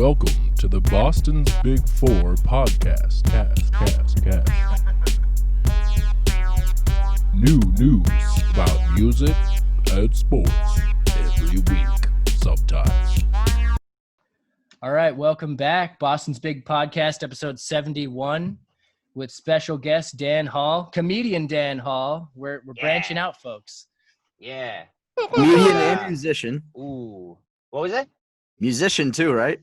Welcome to the Boston's Big Four podcast. Cast. New news about music and sports every week, sometimes. All right, welcome back. Boston's Big Podcast, episode 71, with special guest Dan Hall, comedian Dan Hall. We're branching out, folks. Yeah. Comedian and musician. Ooh. What was it? Musician too, right?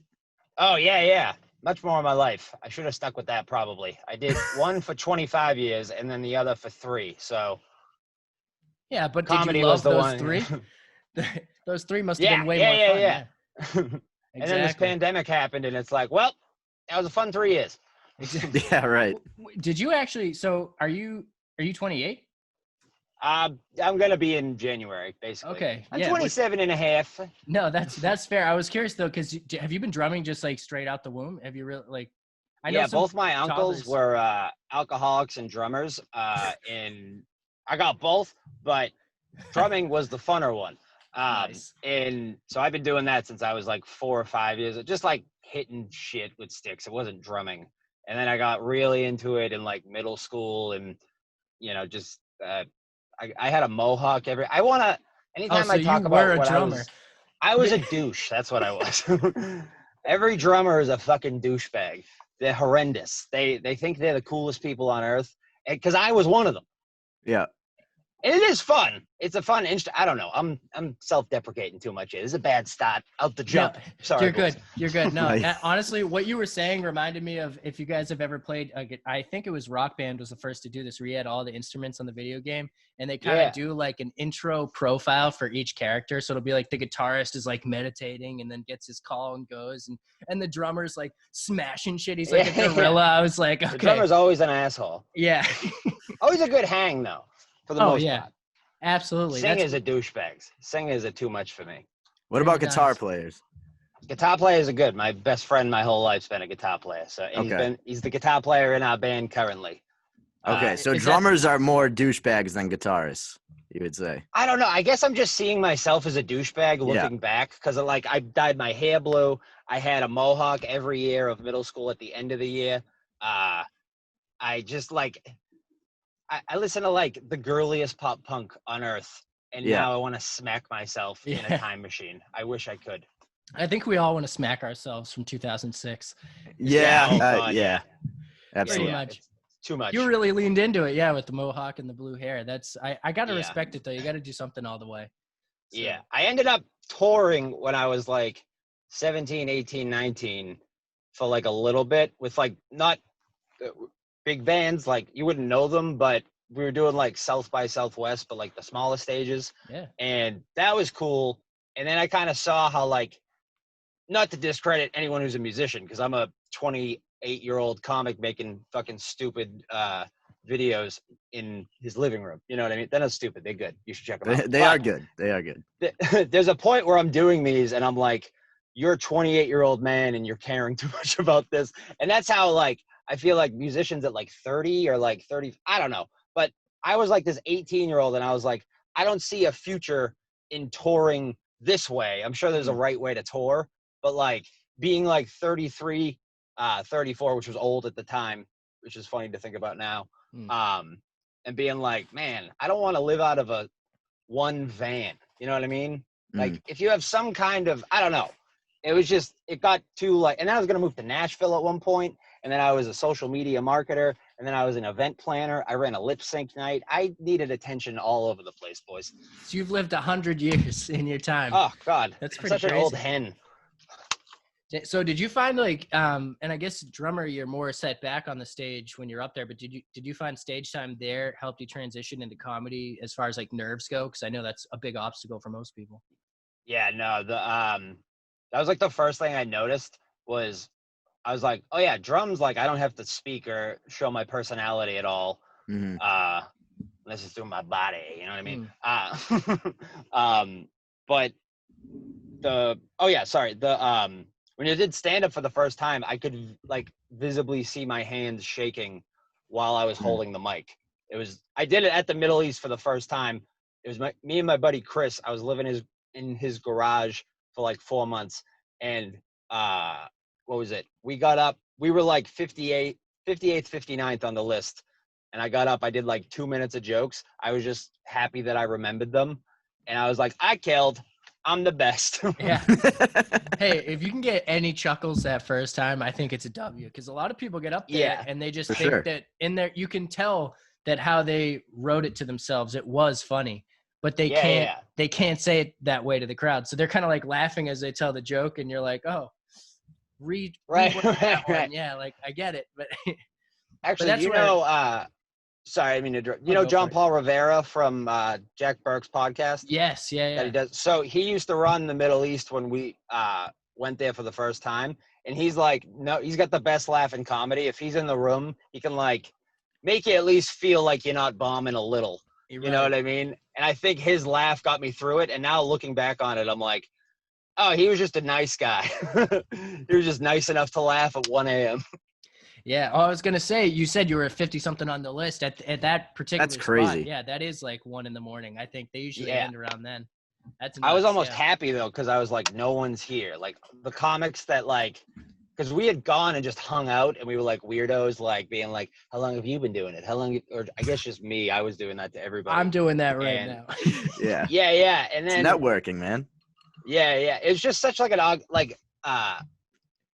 Oh, yeah. Much more in my life. I should have stuck with that probably. I did one for 25 years and then the other for 3. So Yeah, but comedy did you love was the those one. 3? Those 3 must have been way more fun. Yeah. Exactly. And then this pandemic happened and it's like, well, that was a fun 3 years. Yeah, right. Did you actually, so are you 28? I'm going to be in January, basically. Okay. I'm yeah, 27 and a half. No, that's fair. I was curious though, because have you been drumming just like straight out the womb? Have you really like? I know Yeah, some both my uncles toddlers- were alcoholics and drummers. And I got both, but drumming was the funner one. Nice. And so I've been doing that since I was like 4 or 5 years, just like hitting shit with sticks. It wasn't drumming. And then I got really into it in like middle school and, just, I had a mohawk anytime so I talk you about were a what drummer. I was a douche. That's what I was. Every drummer is a fucking douchebag. They're horrendous. They think they're the coolest people on earth. Because I was one of them. Yeah. And it is fun. It's a fun I don't know. I'm self-deprecating too much here. This is a bad start out the jump. No, Sorry. You're boys. good. You're good. No, Nice. honestly, what you were saying reminded me of if you guys have ever played, I think it was Rock Band was the first to do this, where you had all the instruments on the video game and they kind of Yeah. do like an intro profile for each character. So it'll be like the guitarist is like meditating and then gets his call and goes and the drummer's like smashing shit. He's like Yeah. a gorilla. I was like, The okay. drummer's always an asshole. Yeah. Always a good hang, though, for the Oh, most yeah. part. Absolutely. Singers are douchebags. Singers are too much for me. What about Nice. guitar players? Guitar players are good. My best friend my whole life's been a guitar player. So and Okay. he's the guitar player in our band currently. Okay, so is that- drummers are more douchebags than guitarists, you would say. I don't know. I guess I'm just seeing myself as a douchebag looking back because like I dyed my hair blue. I had a mohawk every year of middle school at the end of the year. I just like I listen to like the girliest pop punk on earth, and Yeah. now I want to smack myself in Yeah. a time machine. I wish I could. I think we all want to smack ourselves from 2006. Yeah, oh, God, yeah. Pretty Absolutely. much. It's too much. You really leaned into it, yeah, with the mohawk and the blue hair. That's I gotta Yeah. respect it though. You gotta do something all the way. So, Yeah. I ended up touring when I was like 17, 18, 19 for like a little bit with like not big bands. Like you wouldn't know them, but we were doing like South by Southwest, but like the smaller stages. Yeah. And that was cool. And then I kind of saw how like, not to discredit anyone who's a musician, because I'm a 28-year-old comic making fucking stupid videos in his living room. You know what I mean? They're not stupid. They're good. You should check them out. They are good. They are good. There's a point where I'm doing these and I'm like, you're a 28-year-old man and you're caring too much about this. And that's how like, I feel like musicians at like 30 or like 30, I don't know. But I was like this 18-year-old and I was like, I don't see a future in touring this way. I'm sure there's a right way to tour, but like being like 33, 34, which was old at the time, which is funny to think about now. And being like, man, I don't want to live out of one van. You know what I mean? Like if you have some kind of, I don't know, it got too like, and then I was going to move to Nashville at one point, and then I was a social media marketer, and then I was an event planner. I ran a lip sync night. I needed attention all over the place, boys. So you've lived 100 years in your time. Oh God, That's I'm pretty such an old crazy. hen. So did you find like and I guess drummer you're more set back on the stage when you're up there, but did you find stage time there helped you transition into comedy as far as like nerves go? Because I know that's a big obstacle for most people. Yeah, no, that was like the first thing I noticed was I was like, oh yeah, drums, like I don't have to speak or show my personality at all. Mhm. Unless it's through my body, you know what I mean? But when you did stand up for the first time, I could like visibly see my hands shaking while I was holding the mic. I did it at the Middle East for the first time. It was me and my buddy Chris. I was living in his garage for like 4 months, and what was it? We got up. We were like 58th, 59th on the list. And I got up. I did like 2 minutes of jokes. I was just happy that I remembered them. And I was like, I killed. I'm the best. Yeah. Hey, if you can get any chuckles that first time, I think it's a W. Because a lot of people get up there Yeah, and they just for think sure. that in there, you can tell that how they wrote it to themselves, it was funny, but they can't say it that way to the crowd. So they're kind of like laughing as they tell the joke, and you're like, oh, read Right, that one. right. Yeah, like I get it, but Actually, that's you where- know, sorry, I mean, you Oh, know go John for it. Paul Rivera from Jack Burke's podcast yes, yeah, that yeah. he does. So he used to run the Middle East when we went there for the first time. And he's like, no, he's got the best laugh in comedy. If he's in the room, he can like make you at least feel like you're not bombing a little. You're You know right. what I mean? And I think his laugh got me through it. And now looking back on it, I'm like, oh, he was just a nice guy. He was just nice enough to laugh at 1 a.m. Yeah. Oh, I was gonna say, you said you were 50 something on the list at that particular That's spot. crazy. Yeah, that is like 1 a.m. I think they usually Yeah. end around then. That's I was nuts, almost yeah. happy though, because I was like, no one's here. Like the comics that like, because we had gone and just hung out and we were like weirdos, like being like, how long have you been doing it? How long? Or I guess just me. I was doing that to everybody. I'm doing that right And- now. Yeah. Yeah. And It's then networking, man. yeah. It's just such like an odd like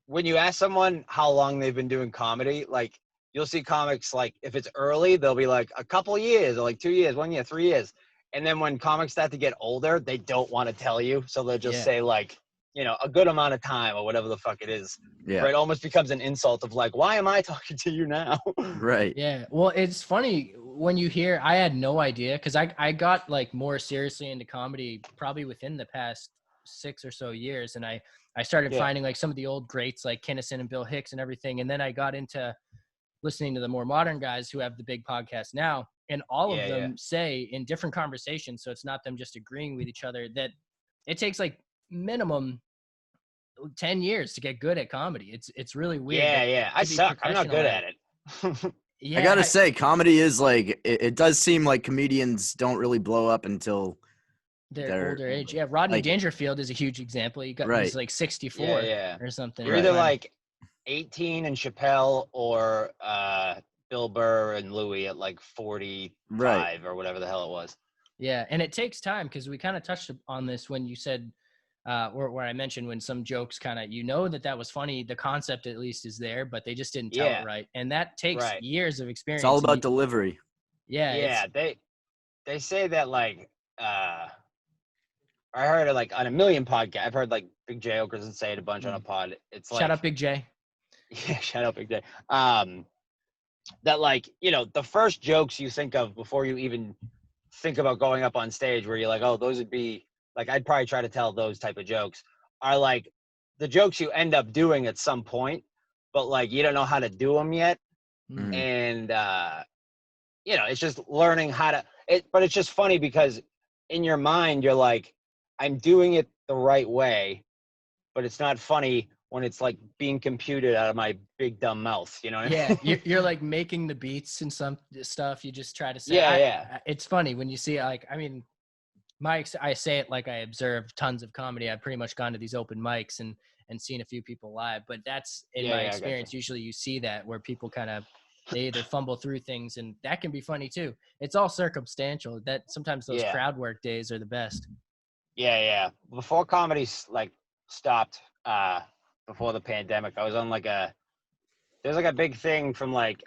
when you ask someone how long they've been doing comedy, like you'll see comics like if it's early, they'll be like a couple years or like 2 years, 1 year, 3 years. And then when comics start to get older, they don't want to tell you. So they'll just Yeah. say like, you know, a good amount of time or whatever the fuck it is. Yeah. Where it almost becomes an insult of like, why am I talking to you now? Right. Yeah. Well, it's funny when you hear, I had no idea because I got like more seriously into comedy probably within the past 6 or so years. And I started Yeah. finding like some of the old greats like Kinnison and Bill Hicks and everything. And then I got into listening to the more modern guys who have the big podcast now. And all of Yeah, them say in different conversations, so it's not them just agreeing with each other, that it takes like minimum 10 years to get good at comedy. It's really weird. that Yeah. I to be suck. I'm not good professional at it. Yeah, I gotta say, comedy is like it does seem like comedians don't really blow up until their they're older age. Yeah, Rodney like- Dangerfield is a huge example. He's Right. like 64 Yeah. or something. You're either like 18 and Chappelle or Bill Burr and Louis at like 45 Right. or whatever the hell it was. Yeah, and it takes time because we kind of touched on this when you said, where I mentioned when some jokes kind of, that was funny, the concept at least is there, but they just didn't tell Yeah. it right, and that takes Right. years of experience. it's all and about delivery. yeah, Yeah, it's- they say that like I heard it like on a million podcasts. I've heard like Big J Okerson say it a bunch on a pod. It's like Shout out Big J. Yeah, shout out Big J. That like, you know, the first jokes you think of before you even think about going up on stage where you're like, oh, those would be like, I'd probably try to tell those type of jokes are like the jokes you end up doing at some point, but like you don't know how to do them yet. Mhm. And you know, it's just learning how to but it's just funny because in your mind you're like, I'm doing it the right way, but it's not funny when it's like being computed out of my big dumb mouth, you know what I Yeah, mean? you're like making the beats and some stuff. You just try to say. Yeah. It's funny when you see like, I mean, I say it like I observe tons of comedy. I've pretty much gone to these open mics and seen a few people live, but that's in Yeah, my I gotcha. experience. Usually you see that where people kind of, they either fumble through things, and that can be funny too. It's all circumstantial. That sometimes those Yeah. crowd work days are the best. Yeah. Before comedy like stopped before the pandemic, I was on like there's like a big thing from like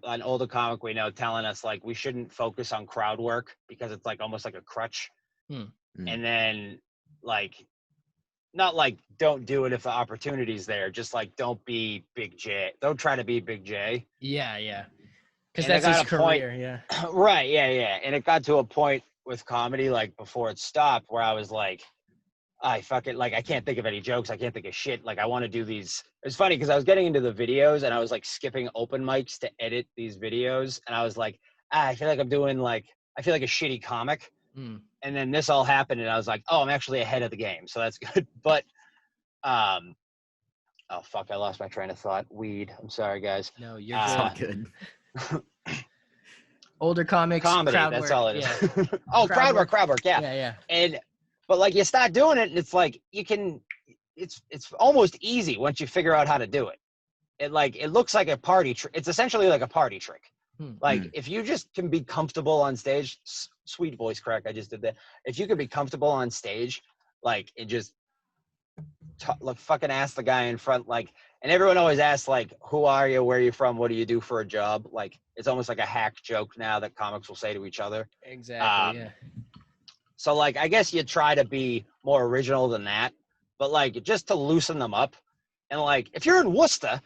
an older comic we know telling us like we shouldn't focus on crowd work because it's like almost like a crutch. Hmm. And then like not like don't do it if the opportunity's there, just like don't be Big J. Don't try to be Big J. Yeah. Because And I that's his got a point- career. Yeah. Right, yeah. And it got to a point with comedy like before it stopped where I was like, I fucking like I can't think of any jokes. I can't think of shit. Like I want to do these. It's funny because I was getting into the videos and I was like skipping open mics to edit these videos, and I was like, I feel like I'm doing like I feel like a shitty comic. Mm. And then this all happened, and I was like, oh, I'm actually ahead of the game, so that's good. But oh fuck, I lost my train of thought. Weed. I'm sorry, guys. No, you're It's good. all good. Older comics, Comedy. crowd That's work. all it is. Yeah. Oh, Crowd crowd work. Yeah. Yeah. And but like you start doing it and it's like you can it's almost easy once you figure out how to do it. It looks like a party trick. It's essentially like a party trick. Like if you just can be comfortable on stage, sweet voice crack I just did that. If you can be comfortable on stage, like it just like fucking ask the guy in front, like, and everyone always asks like, who are you, where are you from, what do you do for a job? Like it's almost like a hack joke now that comics will say to each other. Exactly. Yeah. So like I guess you try to be more original than that, but like just to loosen them up. And like if you're in Worcester,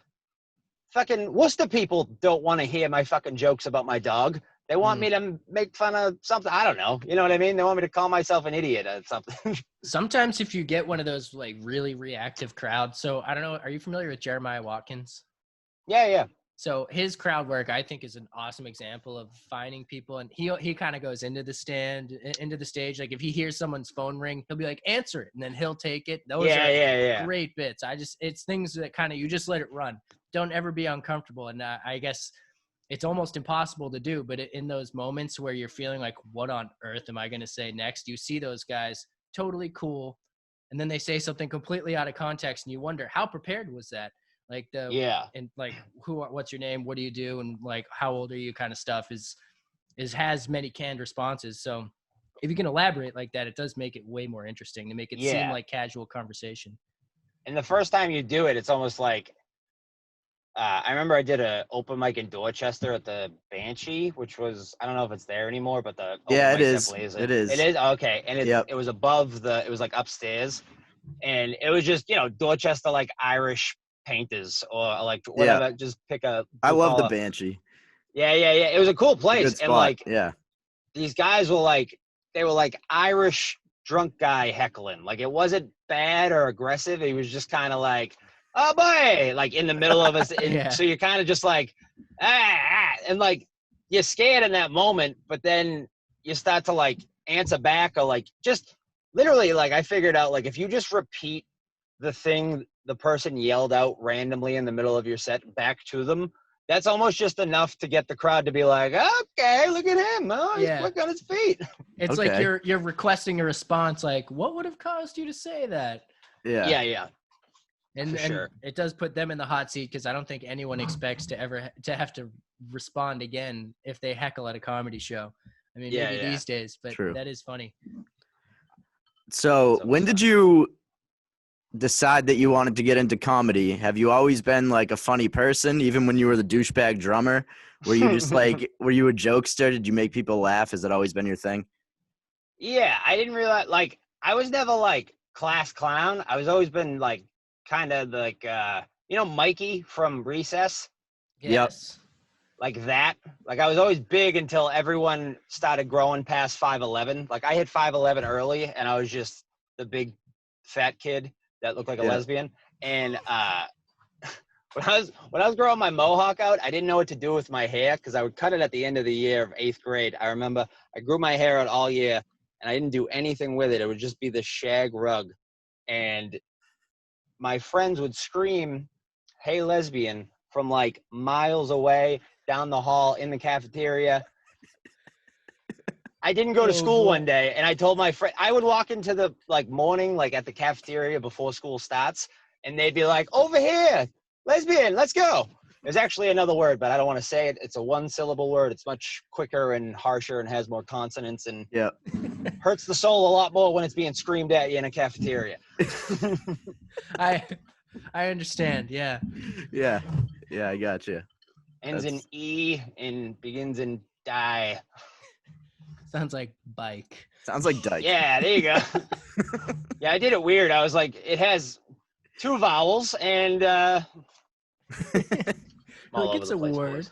fucking Worcester people don't want to hear my fucking jokes about my dog. They want me to make fun of something. I don't know. You know what I mean? They want me to call myself an idiot or something. Sometimes if you get one of those like really reactive crowds. So I don't know. Are you familiar with Jeremiah Watkins? Yeah. So his crowd work, I think, is an awesome example of finding people. And he kind of goes into the stage. Like if he hears someone's phone ring, he'll be like, answer it. And then he'll take it. Those are great bits. It's things that kind of, you just let it run. Don't ever be uncomfortable. And I guess it's almost impossible to do, but in those moments where you're feeling like, what on earth am I going to say next? You see those guys totally cool. And then they say something completely out of context and you wonder, how prepared was that? Like and like, what's your name? What do you do? And like, how old are you kind of stuff has many canned responses. So if you can elaborate like that, it does make it way more interesting to make it seem like casual conversation. And the first time you do it, it's almost like, I remember I did a open mic in Dorchester at the Banshee, which was, I don't know if it's there anymore, but the it is. It is. It is okay, and it was above it was like upstairs, and it was just Dorchester like Irish painters or like whatever. Just pick a. I love the Banshee. Yeah. It was a cool place, and like these guys were like Irish drunk guy heckling. Like it wasn't bad or aggressive. He was just kind of like, oh boy, like in the middle of us. So you're kind of just like, and like you're scared in that moment, but then you start to like answer back or like just literally like I figured out like if you just repeat the thing the person yelled out randomly in the middle of your set back to them, that's almost just enough to get the crowd to be like, okay, look at him. Oh, he's quick on his feet. It's like you're requesting a response like, what would have caused you to say that? Yeah. And it does put them in the hot seat because I don't think anyone expects to ever to have to respond again if they heckle at a comedy show. I mean, maybe these days, but that is funny. So when did you decide that you wanted to get into comedy? Have you always been like a funny person, even when you were the douchebag drummer? Were you just like, were you a jokester? Did you make people laugh? Has that always been your thing? Yeah, I didn't realize, like, I was never like class clown. I was always been like kind of like, Mikey from Recess. Yes. Like that. Like I was always big until everyone started growing past 5'11". Like I hit 5'11" early and I was just the big fat kid that looked like a lesbian. And when I was growing my mohawk out, I didn't know what to do with my hair because I would cut it at the end of the year of 8th grade. I remember I grew my hair out all year and I didn't do anything with it. It would just be the shag rug. And my friends would scream, "Hey, lesbian," from like miles away, down the hall, in the cafeteria. I didn't go to school one day, and I told my friend, I would walk into the like morning, like at the cafeteria before school starts, and they'd be like, "Over here, lesbian, let's go." There's actually another word, but I don't want to say it. It's a 1-syllable word. It's much quicker and harsher and has more consonants and hurts the soul a lot more when it's being screamed at you in a cafeteria. I understand. Yeah. Yeah, I got you. Ends in E and begins in die. Sounds like bike. Sounds like dyke. Yeah, there you go. Yeah, I did it weird. I was like, it has 2 vowels and Like it's a word.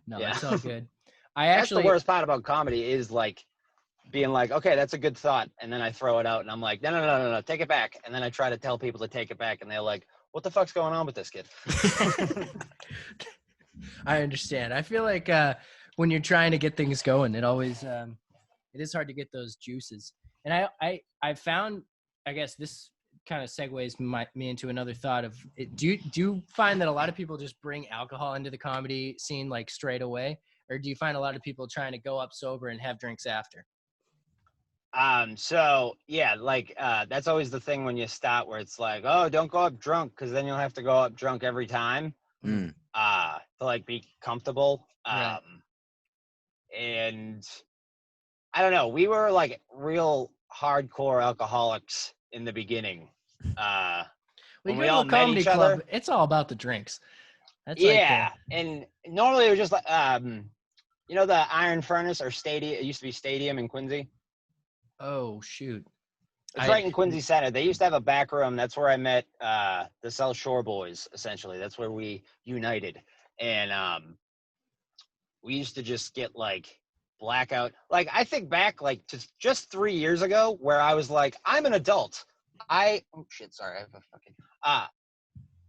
No, it's all good. That's the worst part about comedy is like being like, okay, that's a good thought, and then I throw it out and I'm like, no, take it back, and then I try to tell people to take it back, and they're like, what the fuck's going on with this kid? I understand. I feel like when you're trying to get things going, it always it is hard to get those juices. And I found, I guess this kind of segues me into another thought of it. Do you find that a lot of people just bring alcohol into the comedy scene like straight away, or do you find a lot of people trying to go up sober and have drinks after? So yeah, like that's always the thing when you start where it's like, oh, don't go up drunk because then you'll have to go up drunk every time Mm. to like be comfortable. Right. And I don't know, we were like real hardcore alcoholics in the beginning. Well, When you we go all to a met comedy each club, other. it's all about the drinks. That's like Yeah, and normally it was just like you know the Iron Furnace or Stadium. It used to be Stadium in Quincy. oh shoot. It's right in Quincy Center. They used to have a back room. That's where I met the South Shore Boys. Essentially, that's where we united, and we used to just get like blackout. Like I think back like to just 3 years ago, where I was like, I'm an adult. Oh shit, sorry, I have a fucking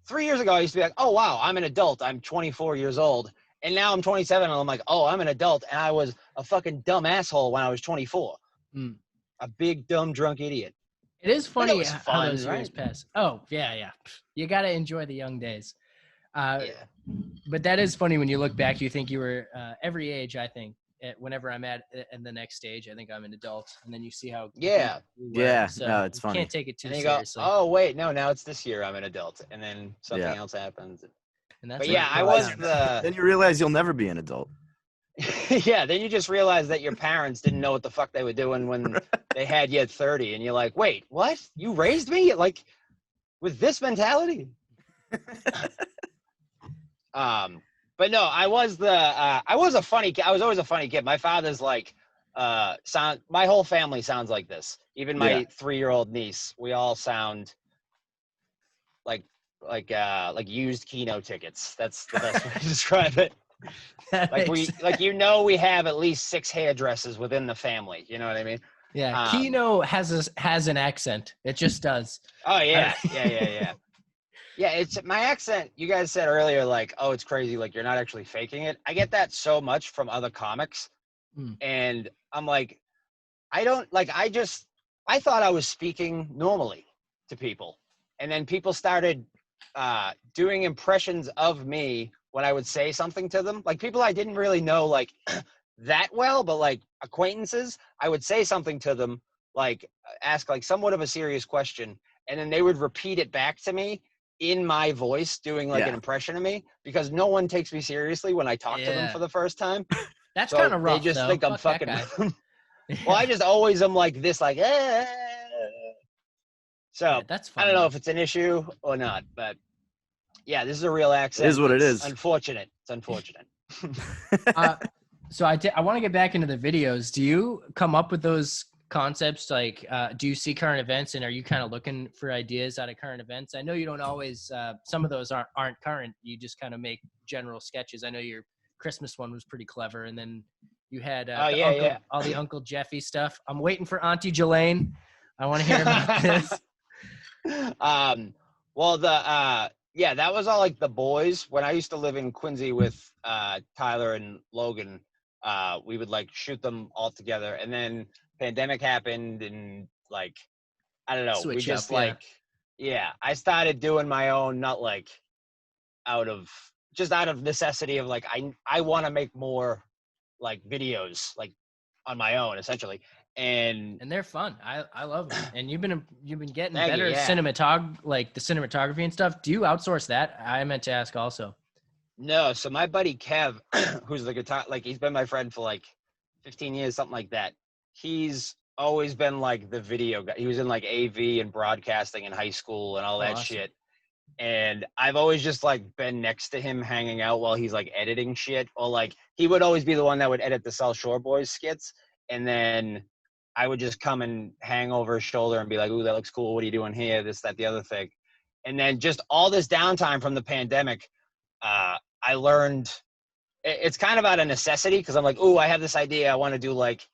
3 years ago, I used to be like, oh, wow, I'm an adult. I'm 24 years old. And now I'm 27, and I'm like, oh, I'm an adult. And I was a fucking dumb asshole when I was 24. Mm. A big, dumb, drunk idiot. It is But it funny was how fun, those years right? pass. Oh, yeah. You got to enjoy the young days. Yeah. But that is funny when you look back, you think you were every age, I think, whenever I'm at the next stage, I think I'm an adult. And then you see how. Yeah. you were. Yeah, So no, it's you funny. can't take it too And then you go, seriously. oh, wait, no, now it's this year I'm an adult. And then something else happens. And that's But when yeah, it I comes was out. Then you realize you'll never be an adult. yeah, then you just realize that your parents didn't know what the fuck they were doing when they had you at 30. And you're like, wait, what? You raised me? Like, with this mentality? But no, I was a funny kid. I was always a funny kid. My father's like, my whole family sounds like this. Even my 3-year-old niece, we all sound like used Keno tickets. That's the best way to describe it. That Like makes we have at least 6 hairdressers within the family. You know what I mean? yeah, Keno has an accent. It just does. Oh yeah. Yeah, it's my accent. You guys said earlier, like, oh, it's crazy. Like, you're not actually faking it. I get that so much from other comics. And I'm like, I thought I was speaking normally to people. And then people started doing impressions of me when I would say something to them. Like, people I didn't really know, like, that well, but, like, acquaintances, I would say something to them, like, ask, like, somewhat of a serious question. And then they would repeat it back to me in my voice, doing like an impression of me, because no one takes me seriously when I talk to them for the first time. That's So kind of rough. They just think I'm Fuck fucking. Well, I just always am like this, like. So that's I don't know if it's an issue or not, but yeah, this is a real accent. It is what it It's is. unfortunate. It's unfortunate. So I want to get back into the videos. Do you come up with those concepts? Like, do you see current events and are you kind of looking for ideas out of current events? I know you don't always, some of those aren't current. You just kind of make general sketches. I know your Christmas one was pretty clever. And then you had all the Uncle Jeffy stuff. I'm waiting for Auntie Jelaine. I want to hear about this. Well, that was all like the boys. When I used to live in Quincy with Tyler and Logan, we would like shoot them all together. And then pandemic happened and like, I don't know. Switch we just up, I started doing my own, not like out of necessity of like, I want to make more like videos like on my own essentially. And they're fun. I love them. And you've been getting Thank better you, yeah. like the cinematography and stuff. Do you outsource that? I meant to ask also. No, so my buddy Kev, who's the guitar, like he's been my friend for like 15 years, something like that. He's always been like the video guy. He was in like AV and broadcasting in high school and all that Awesome. shit. And I've always just like been next to him hanging out while he's like editing shit. Or like he would always be the one that would edit the South Shore Boys skits. And then I would just come and hang over his shoulder and be like, ooh, that looks cool. What are you doing here? This, that, the other thing. And then just all this downtime from the pandemic, I learned it's kind of out of necessity because I'm like, ooh, I have this idea. I want to do like,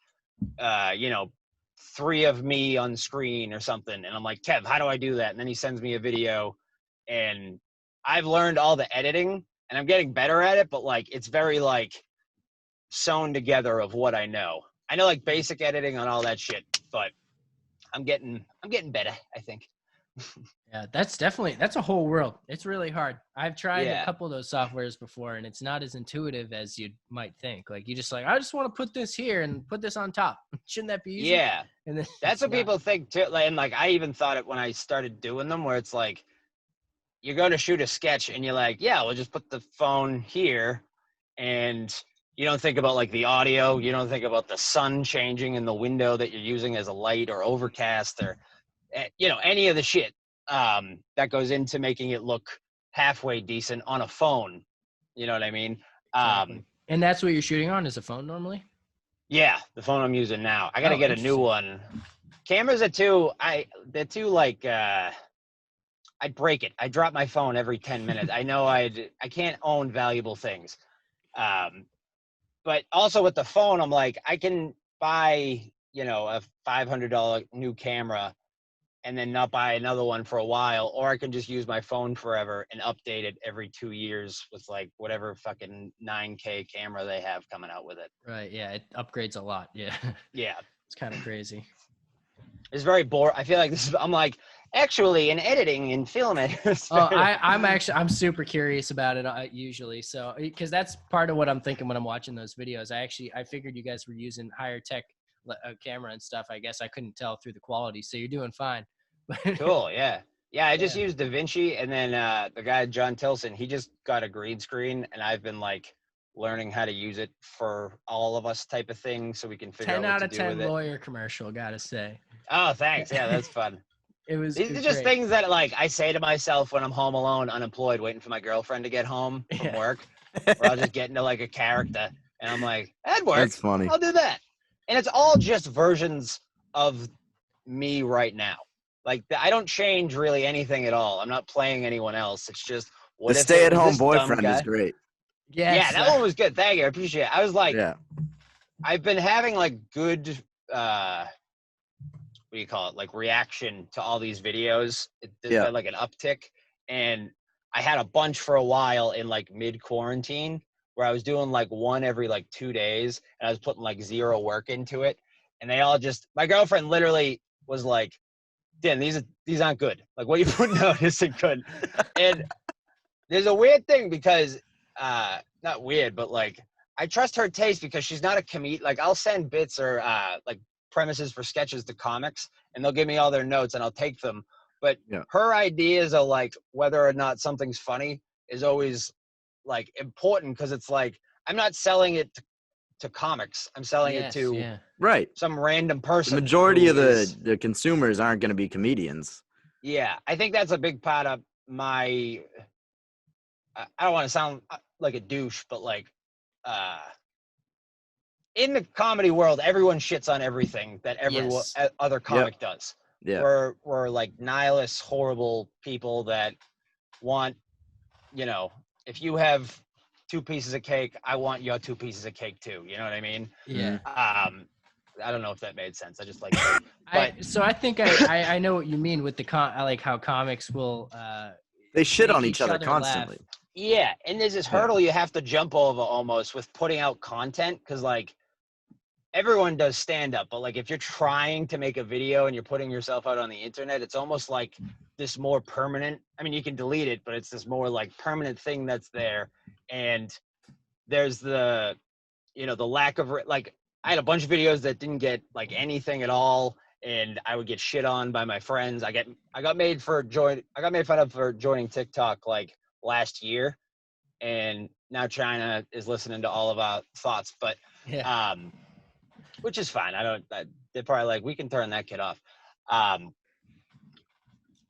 3 of me on screen or something. And I'm like, Kev, how do I do that? And then he sends me a video and I've learned all the editing and I'm getting better at it, but like, it's very like sewn together of what I know. I know like basic editing on all that shit, but I'm getting better, I think. Yeah, that's a whole world. It's really hard. I've tried Yeah. a couple of those softwares before, and it's not as intuitive as you might think. Like you just like, I just want to put this here and put this on top. Shouldn't that be easy? Yeah. And then That's it's what not. people think too. And like, I even thought it when I started doing them, where it's like, you're going to shoot a sketch and you're like, yeah, we'll just put the phone here. And you don't think about like the audio. You don't think about the sun changing in the window that you're using as a light or overcast or, any of the shit that goes into making it look halfway decent on a phone. You know what I mean? Exactly. And that's what you're shooting on is a phone normally? Yeah, the phone I'm using now. I got to Oh, get a new interesting. one. Cameras are they're too like, I'd break it. I drop my phone every 10 minutes. I know I can't own valuable things. But also with the phone, I'm like, I can buy, a $500 new camera and then not buy another one for a while, or I can just use my phone forever and update it every 2 years with like whatever fucking 9K camera they have coming out with it. Right. Yeah. It upgrades a lot. Yeah. Yeah. It's kind of crazy. It's very boring. I feel like I'm like, actually in editing and filming. I'm super curious about it usually. So, because that's part of what I'm thinking when I'm watching those videos. I figured you guys were using higher tech camera and stuff. I guess I couldn't tell through the quality. So you're doing fine. Cool. Yeah. Yeah. I just Yeah. used DaVinci, and then the guy, John Tilson, he just got a green screen, and I've been like learning how to use it for all of us type of thing so we can figure 10 out what out to of do 10 with it. lawyer commercial, gotta say. Oh, thanks. Yeah, that's fun. These are just great. things that like I say to myself when I'm home alone, unemployed, waiting for my girlfriend to get home from Yeah. work, where I'll just get into like a character and I'm like, that'd work. That's funny. I'll do that. And it's all just versions of me right now. Like I don't change really anything at all. I'm not playing anyone else. It's just The what if it was stay-at-home this dumb boyfriend is guy? great. Yes, Yeah, that one was good. Thank you. I appreciate it. I was like, Yeah. I've been having like good what do you call it? Like reaction to all these videos. There's Yeah. been like an uptick. And I had a bunch for a while in like mid quarantine where I was doing like one every like 2 days and I was putting like zero work into it. And they all just, my girlfriend literally was like, Dan, these aren't good. Like what you putting out isn't good. And there's a weird thing because, not weird, but like I trust her taste because she's not a comedian. Like I'll send bits or like premises for sketches to comics and they'll give me all their notes and I'll take them. But Yeah. her ideas are like whether or not something's funny is always like important because it's like I'm not selling it to comics. I'm selling it to yeah. Right. some random The person. majority who of is- the consumers aren't going to be comedians. Yeah, I think that's a big part of my. I don't want to sound like a douche, but like, in the comedy world, everyone shits on everything that everyone Yes. other comic does. Yeah. We're like nihilist, horrible people that want, if you have 2 pieces of cake, I want your 2 pieces of cake too. You know what I mean? Yeah. I don't know if that made sense. I just like, So I think I know what you mean with I like how comics will They shit make on each other laugh. constantly. yeah. And there's this hurdle you have to jump over almost with putting out content. Cause like everyone does stand up, but like if you're trying to make a video and you're putting yourself out on the internet, it's almost like this more permanent. I mean, you can delete it, but it's this more like permanent thing that's there. And there's the, the lack of like, I had a bunch of videos that didn't get like anything at all. And I would get shit on by my friends. I got made fun of for joining TikTok like last year. And now China is listening to all of our thoughts, but, Yeah. which is fine. They're probably like, we can turn that kid off.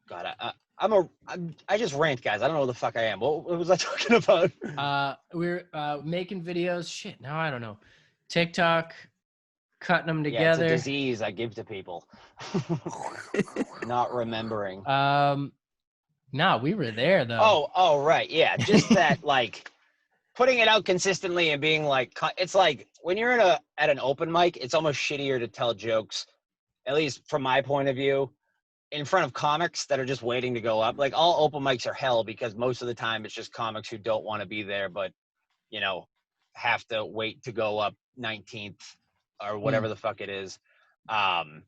God, I just rant, guys. I don't know what the fuck I am. What was I talking about? We're making videos. Shit, now I don't know. TikTok, cutting them Yeah, it's a together. disease I give to people. Not remembering. No, we were there though. Oh, right. Yeah. Just that, like, putting it out consistently and being like, it's like when you're at an open mic, it's almost shittier to tell jokes, at least from my point of view, in front of comics that are just waiting to go up. Like all open mics are hell because most of the time it's just comics who don't want to be there, but, have to wait to go up 19th or whatever the fuck it is. And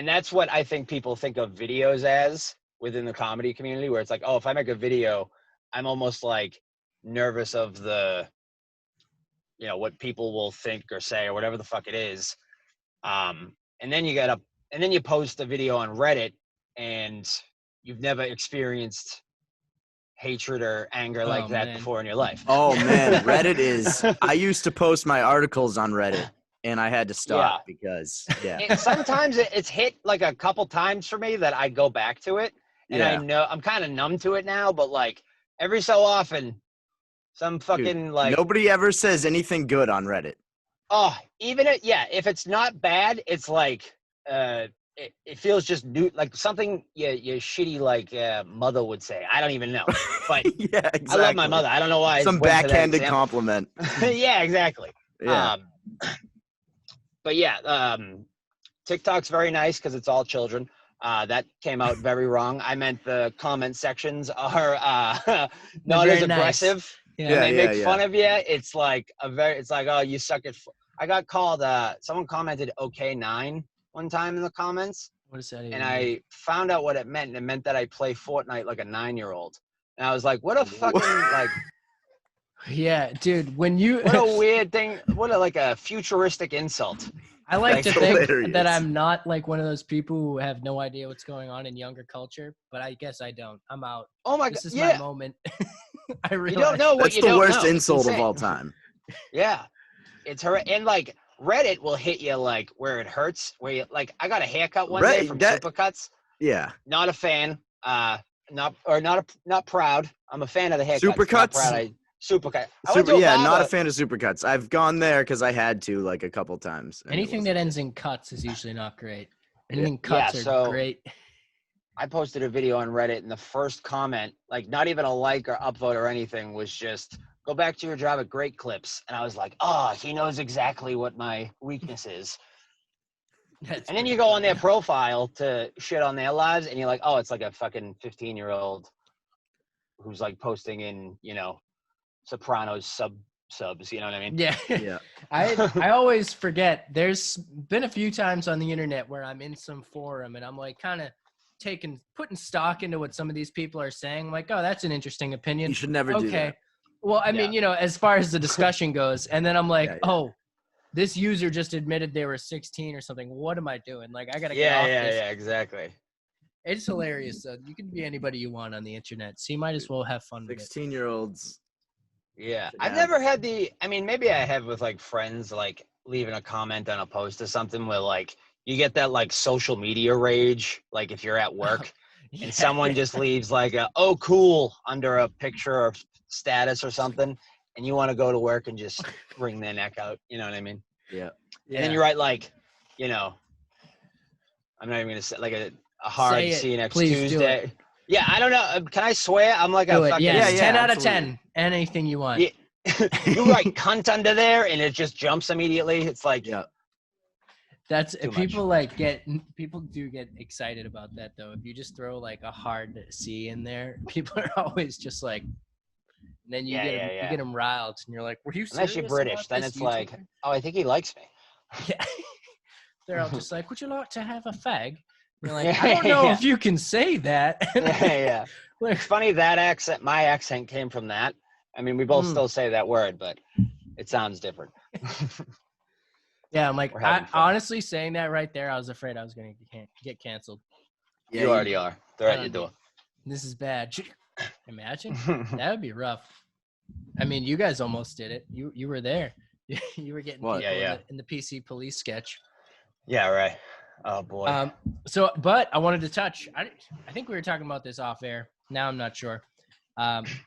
that's what I think people think of videos as. within the comedy community where it's like, oh, if I make a video, I'm almost like nervous of the, you know, what people will think or say or whatever the fuck it is. And then you post a video on Reddit and you've never experienced hatred or anger like that before in your life. Oh man, Reddit is. I used to post my articles on Reddit, and I had to stop because sometimes it's hit like a couple times for me that I go back to it, and I know I'm kind of numb to it now. But like every so often, some fucking like nobody ever says anything good on Reddit. Oh, even if it's not bad, it's like it feels just new, like something your shitty like mother would say. I don't even know, but yeah, exactly. I love my mother. I don't know why. Some backhanded compliment. Yeah, exactly. Yeah. But yeah, TikTok's very nice because it's all children. That came out very wrong. I meant the comment sections are not as aggressive. Nice. Yeah. When they make fun of you, it's like oh, you suck at. I got called. Someone commented OK9 one time in the comments. What is that? And I found out what it meant. And it meant that I play Fortnite like a 9-year-old. And I was like, what a fucking like. Yeah, dude. When you what a weird thing. What a like a futuristic insult. I like to think that I'm not like one of those people who have no idea what's going on in younger culture, but I guess I don't. I'm out. Oh my god, this is my moment. I realize. You don't know what That's you the don't worst know. insult of all time. Yeah, it's her, and like Reddit will hit you like where it hurts. Where you like, I got a haircut one day from Supercuts. Yeah, not a fan. Not proud. I'm a fan of the haircuts. Supercuts. Supercut. Not a fan of Supercuts. I've gone there because I had to like a couple times. Anything that ends in cuts is usually not great. Anything cuts are great. I posted a video on Reddit, and the first comment, like not even a like or upvote or anything, was just go back to your job at Great Clips. And I was like, oh, he knows exactly what my weakness is. And then you go on their profile to shit on their lives, and you're like, oh, it's like a fucking 15-year-old who's like posting in, you know, Sopranos subs, you know what I mean? Yeah. Yeah. I always forget. There's been a few times on the internet where I'm in some forum and I'm like kind of putting stock into what some of these people are saying. I'm like, oh, that's an interesting opinion. You should never do that. Well, I mean, you know, as far as the discussion goes, and then I'm like, oh, this user just admitted they were 16 or something. What am I doing? Like, I got to get off this. Yeah, exactly. It's hilarious. So you can be anybody you want on the internet. So you might as well have fun with it. 16-year-olds. Yeah. I've never had maybe I have with like friends, like leaving a comment on a post or something where like you get that like social media rage. Like if you're at work and someone just leaves like oh, cool under a picture or status or something. And you want to go to work and just wring their neck out. You know what I mean? Yeah. And then you write like, you know, I'm not even going to say like a hard see you next Tuesday. Yeah, I don't know. Can I swear? I'm like a fucking 10 out of 10. Anything you want. Yeah. You write cunt under there and it just jumps immediately. It's like that's people people do get excited about that though. If you just throw like a hard C in there, people are always just like, and then you get them riled and you're like, were you serious? Unless you're British, then it's like, oh, I think he likes me. Yeah. They're all just like, would you like to have a fag? You're like, I don't know if you can say that. Yeah. It's funny that my accent came from that. I mean, we both still say that word, but it sounds different. Yeah, I'm like, honestly saying that right there, I was afraid I was going to get canceled. Yeah, you already are. They're at your door. This is bad. Imagine. That would be rough. I mean, you guys almost did it. You were there. You were getting people in the PC police sketch. Yeah, right. Oh boy. But I wanted to touch. I think we were talking about this off air. Now I'm not sure.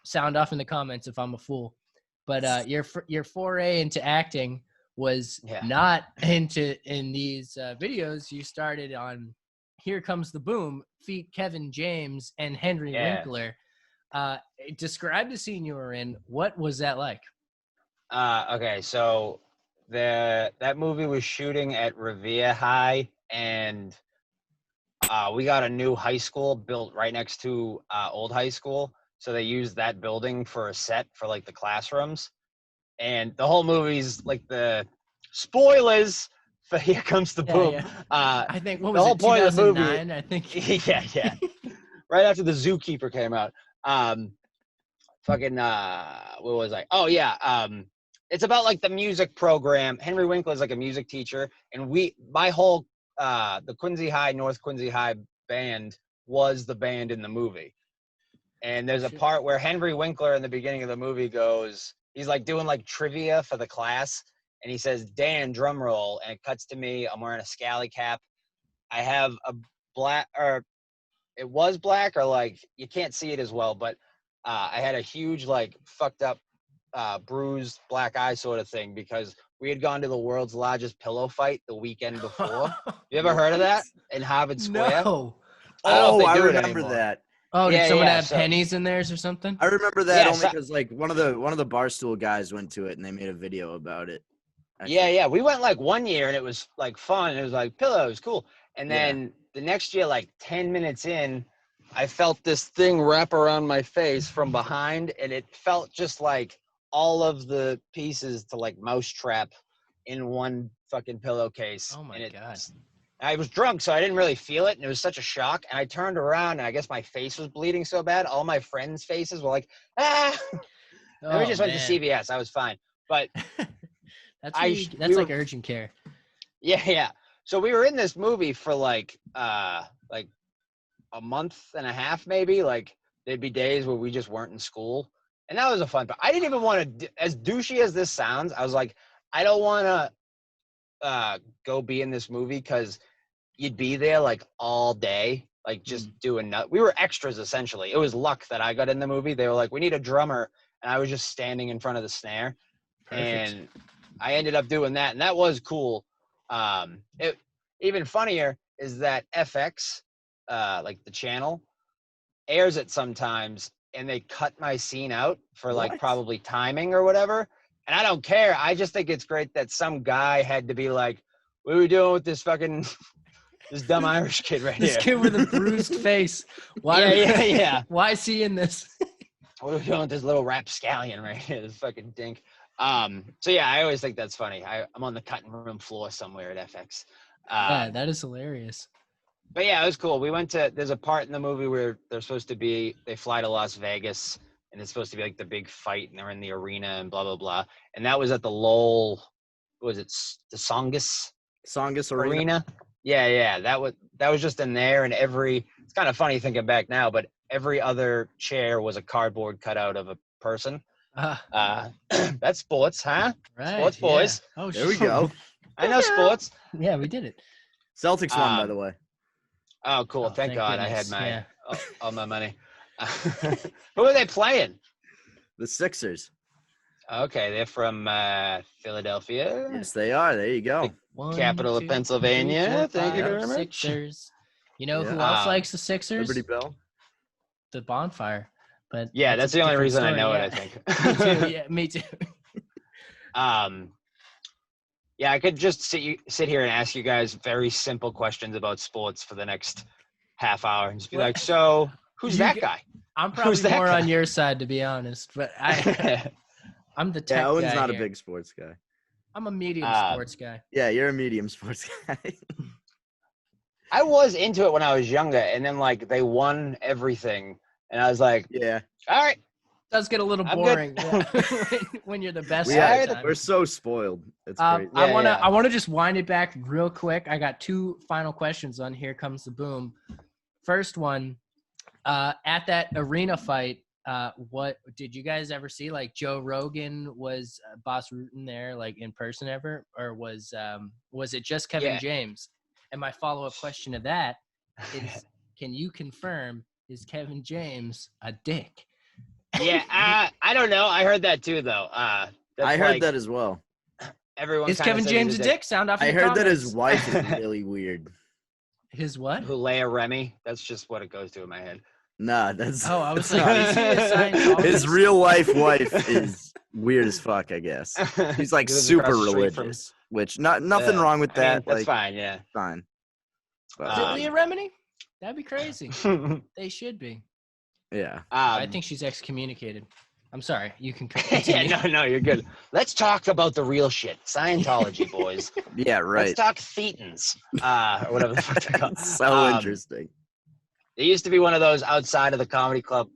Sound off in the comments if I'm a fool. But your foray into acting was not in these videos. You started on Here Comes the Boom, feat Kevin James and Henry Winkler. Describe the scene you were in. What was that like? Okay, so that movie was shooting at Revere High, and we got a new high school built right next to old high school, so they used that building for a set for like the classrooms. And the whole movie's like the spoilers for Here Comes the Boom. I think what was the whole point of the movie? I think. Yeah. right after the Zookeeper came out. Fucking what was I? Oh yeah. It's about like the music program. Henry Winkler is like a music teacher, and my whole the North Quincy High band was the band in the movie. And there's a part where Henry Winkler in the beginning of the movie goes, he's like doing like trivia for the class, and he says, "Dan, drum roll," and it cuts to me. I'm wearing a scally cap. I have a black, or it was black, or like you can't see it as well, but I had a huge like fucked up bruised black eye sort of thing because we had gone to the world's largest pillow fight the weekend before. You ever heard of that in Harvard Square? No. Oh, I do it remember anymore. that. Oh, did Yeah, someone yeah, have so- pennies in theirs or something? I remember that Yeah, only so- because like one of the Barstool guys went to it and they made a video about it. Yeah. We went like one year and it was like fun. It was like pillows, cool. And then the next year, like 10 minutes in, I felt this thing wrap around my face from behind, and it felt just like all of the pieces to like Mousetrap in one fucking pillowcase. Oh my and God. I was drunk, so I didn't really feel it, and it was such a shock. And I turned around, and I guess my face was bleeding so bad. All my friends' faces were like, ah. And we just went to CVS. I was fine. But That's we like were- urgent care. yeah. So we were in this movie for like a month and a half, maybe. Like there'd be days where we just weren't in school, and that was a fun part. I didn't even want to, as douchey as this sounds, I was like, I don't want to go be in this movie because you'd be there like all day, like just doing we were extras essentially. It was luck that I got in the movie. They were like, we need a drummer, and I was just standing in front of the snare. Perfect. And I ended up doing that, and that was cool. Even funnier is that FX, like the channel, airs it sometimes, and they cut my scene out for like What? probably timing or whatever. And I don't care. I just think it's great that some guy had to be like, "What are we doing with this fucking this dumb Irish kid right This here?" kid with a bruised face. Why? Yeah. Why is he in this? What are we doing with this little rapscallion right here? This fucking dink. So yeah, I always think that's funny. I'm on the cutting room floor somewhere at FX. Yeah, that is hilarious. But yeah, it was cool. There's a part in the movie where they fly to Las Vegas, and it's supposed to be like the big fight, and they're in the arena and blah, blah, blah. And that was at the Lowell, what was it, the Songus Arena? Yeah. That was just in there, and it's kind of funny thinking back now, but every other chair was a cardboard cutout of a person. That's sports, huh? Right. Sports boys. Yeah. Oh, There we shit. go. I know sports. Yeah, we did it. Celtics won, by the way. Oh, cool. Oh, thank God goodness. I had Yeah. all my money. Who are they playing? The Sixers. Okay, they're from Philadelphia, Yes, they are. There you go. One, capital of 2, Pennsylvania. 3, 4, Thank you 5, very much. Sixers. You know who Yeah. else likes the Sixers? Liberty Bell. The Bonfire. But Yeah, that's a the only different reason I story, know yeah. it, I think. Me too. Yeah, me too. Yeah, I could just sit here and ask you guys very simple questions about sports for the next half hour and just be Well, like, so who's you that g- guy? I'm probably that more guy? on your side, to be honest. But I'm the tech Yeah, Owen's guy not a here. big sports guy. I'm a medium sports guy. Yeah, you're a medium sports guy. I was into it when I was younger, and then like they won everything, and I was like, Yeah. all right. It does get a little I'm boring good. yeah, when you're the best. We all are the the- time. We're so spoiled. It's I great. Yeah, yeah. wanna just wind it back real quick. I got 2 final questions on Here Comes the Boom. First one, at that arena fight, what did you guys ever see? Like Joe Rogan was Boss Rutan there, like in person ever, or was it just Kevin Yeah. James? And my follow-up question to that is, can you confirm, is Kevin James a dick? Yeah, I don't know. I heard that too, though. I That's heard like, that as well. everyone Is kinda Kevin says James he's a dick? Sound off in I the heard that his comments. wife is really weird. His what? Who Leia Remy? That's just what it goes to in my head. Nah, that's. Oh, I was that's like, not- is he a Scientologist? his real life wife is weird as fuck, I guess. He's like He lives super across the street from- religious, which nothing Yeah, wrong with I mean, that. that's like, fine, yeah. fine. But, Is it Um, Leah Remini? That'd be crazy. They should be. yeah. I think she's excommunicated. I'm sorry. You can yeah, continue. no, you're good. Let's talk about the real shit. Scientology, boys. Yeah, right. Let's talk thetans. Or whatever the fuck they're called. so interesting. There used to be one of those outside of the comedy club,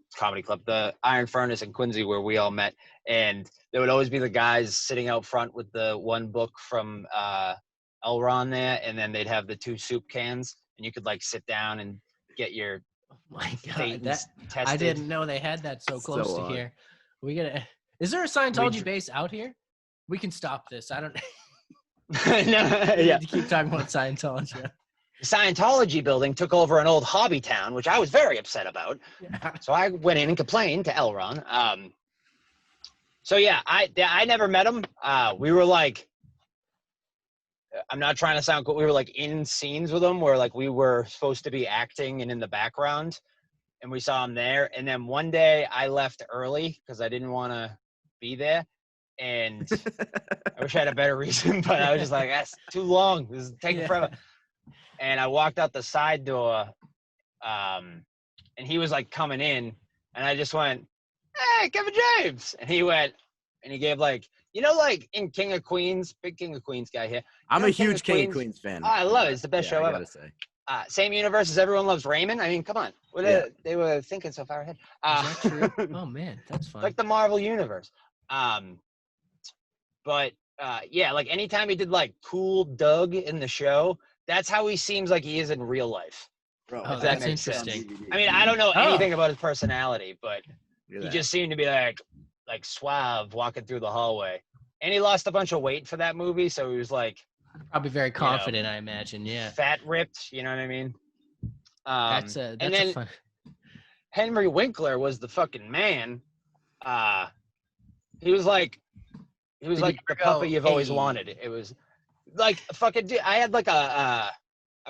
the Iron Furnace in Quincy where we all met. And there would always be the guys sitting out front with the one book from Elron there. And then they'd have the 2 soup cans and you could like sit down and get your Oh my God, Thetans that tested. I didn't know they had that so close So to odd. here. Is there a Scientology base out here? We can stop this. I don't. No, We yeah. need to keep talking about Scientology. The Scientology building took over an old hobby town, which I was very upset about. Yeah. So I went in and complained to Elron. So yeah, I never met him. We were like, I'm not trying to sound cool. We were like in scenes with him where like we were supposed to be acting and in the background, and we saw him there. And then one day I left early because I didn't want to be there. And I wish I had a better reason, but I was just like, that's too long. This is taking Yeah. forever. And I walked out the side door, and he was like coming in, and I just went, "Hey, Kevin James!" And he went, and he gave like, like in King of Queens, big King of Queens guy here. I'm know a King of huge King of Queens? Queens fan. Oh, I love it. It's the best Yeah, show I ever. gotta say. Same universe as Everyone Loves Raymond. I mean, come on. Yeah. They were thinking so far ahead. Is that true? Oh man, that's fun. Like the Marvel universe. But yeah, like anytime he did like Cool Doug in the show, that's how he seems like he is in real life. Bro, Oh, if that that's makes sense. interesting. I mean, I don't know Oh. anything about his personality, but Look at he that. just seemed to be like suave walking through the hallway. And he lost a bunch of weight for that movie, so he was like Probably very confident, I imagine. Yeah. fat ripped, you know what I mean? That's and a then fun. Henry Winkler was the fucking man. He was like Did the you ever go, puppet you've always "Hey"? wanted. It was like fucking dude, I had like I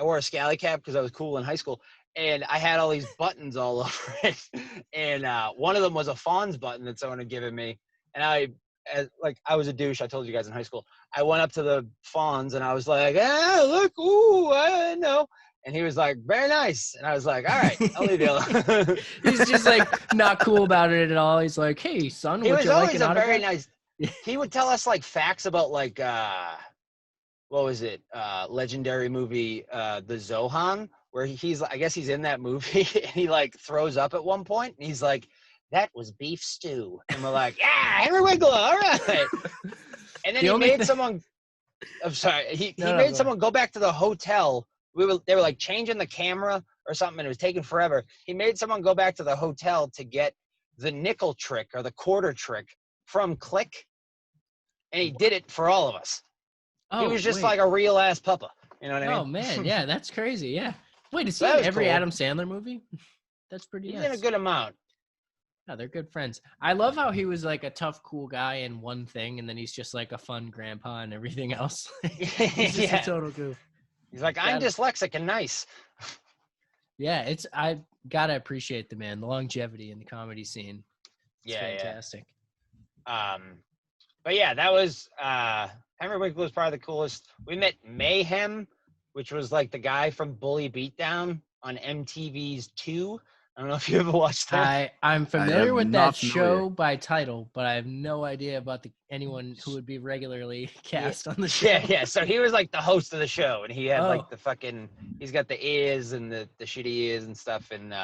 wore a scally cap because I was cool in high school, and I had all these buttons all over it. And one of them was a Fonz button that someone had given me, and I was a douche. I told you guys in high school. I went up to the Fonz and I was like, look, ooh, I know. And he was like, very nice. And I was like, all right, I'll leave you alone. He's just like not cool about it at all. He's like, "Hey, son, He would was you like always an a very autograph?" nice. He would tell us like facts about like what was it? Legendary movie The Zohan, where he's I guess he's in that movie and he like throws up at one point and he's like, that was beef stew. And we're like, yeah, Henry Winkler, all right. And then The he only made thing- someone I'm sorry, he No, made go someone go back to the hotel. They were like changing the camera or something and it was taking forever. He made someone go back to the hotel to get the nickel trick or the quarter trick from Click. And he did it for all of us. He was just wait. like a real ass puppa. You know what I mean? Oh man, yeah, that's crazy. Yeah. Wait, is he That in was every cool. Adam Sandler movie? That's pretty He's nice. in a good amount. Yeah, they're good friends. I love how he was like a tough, cool guy in one thing, and then he's just like a fun grandpa and everything else. He's just Yeah. a total goof. He's like, I'm Yeah. dyslexic and nice. Yeah, I gotta appreciate the man, the longevity in the comedy scene. It's fantastic. But yeah, that was Henry Winkler was probably the coolest. We met Mayhem, which was like the guy from Bully Beatdown on MTV's 2. I don't know if you ever watched that. I'm familiar am with not that familiar. show by title, but I have no idea about anyone who would be regularly cast on the show. Yeah. So he was like the host of the show, and he had Oh. like the fucking. He's got the ears and the shitty ears and stuff, and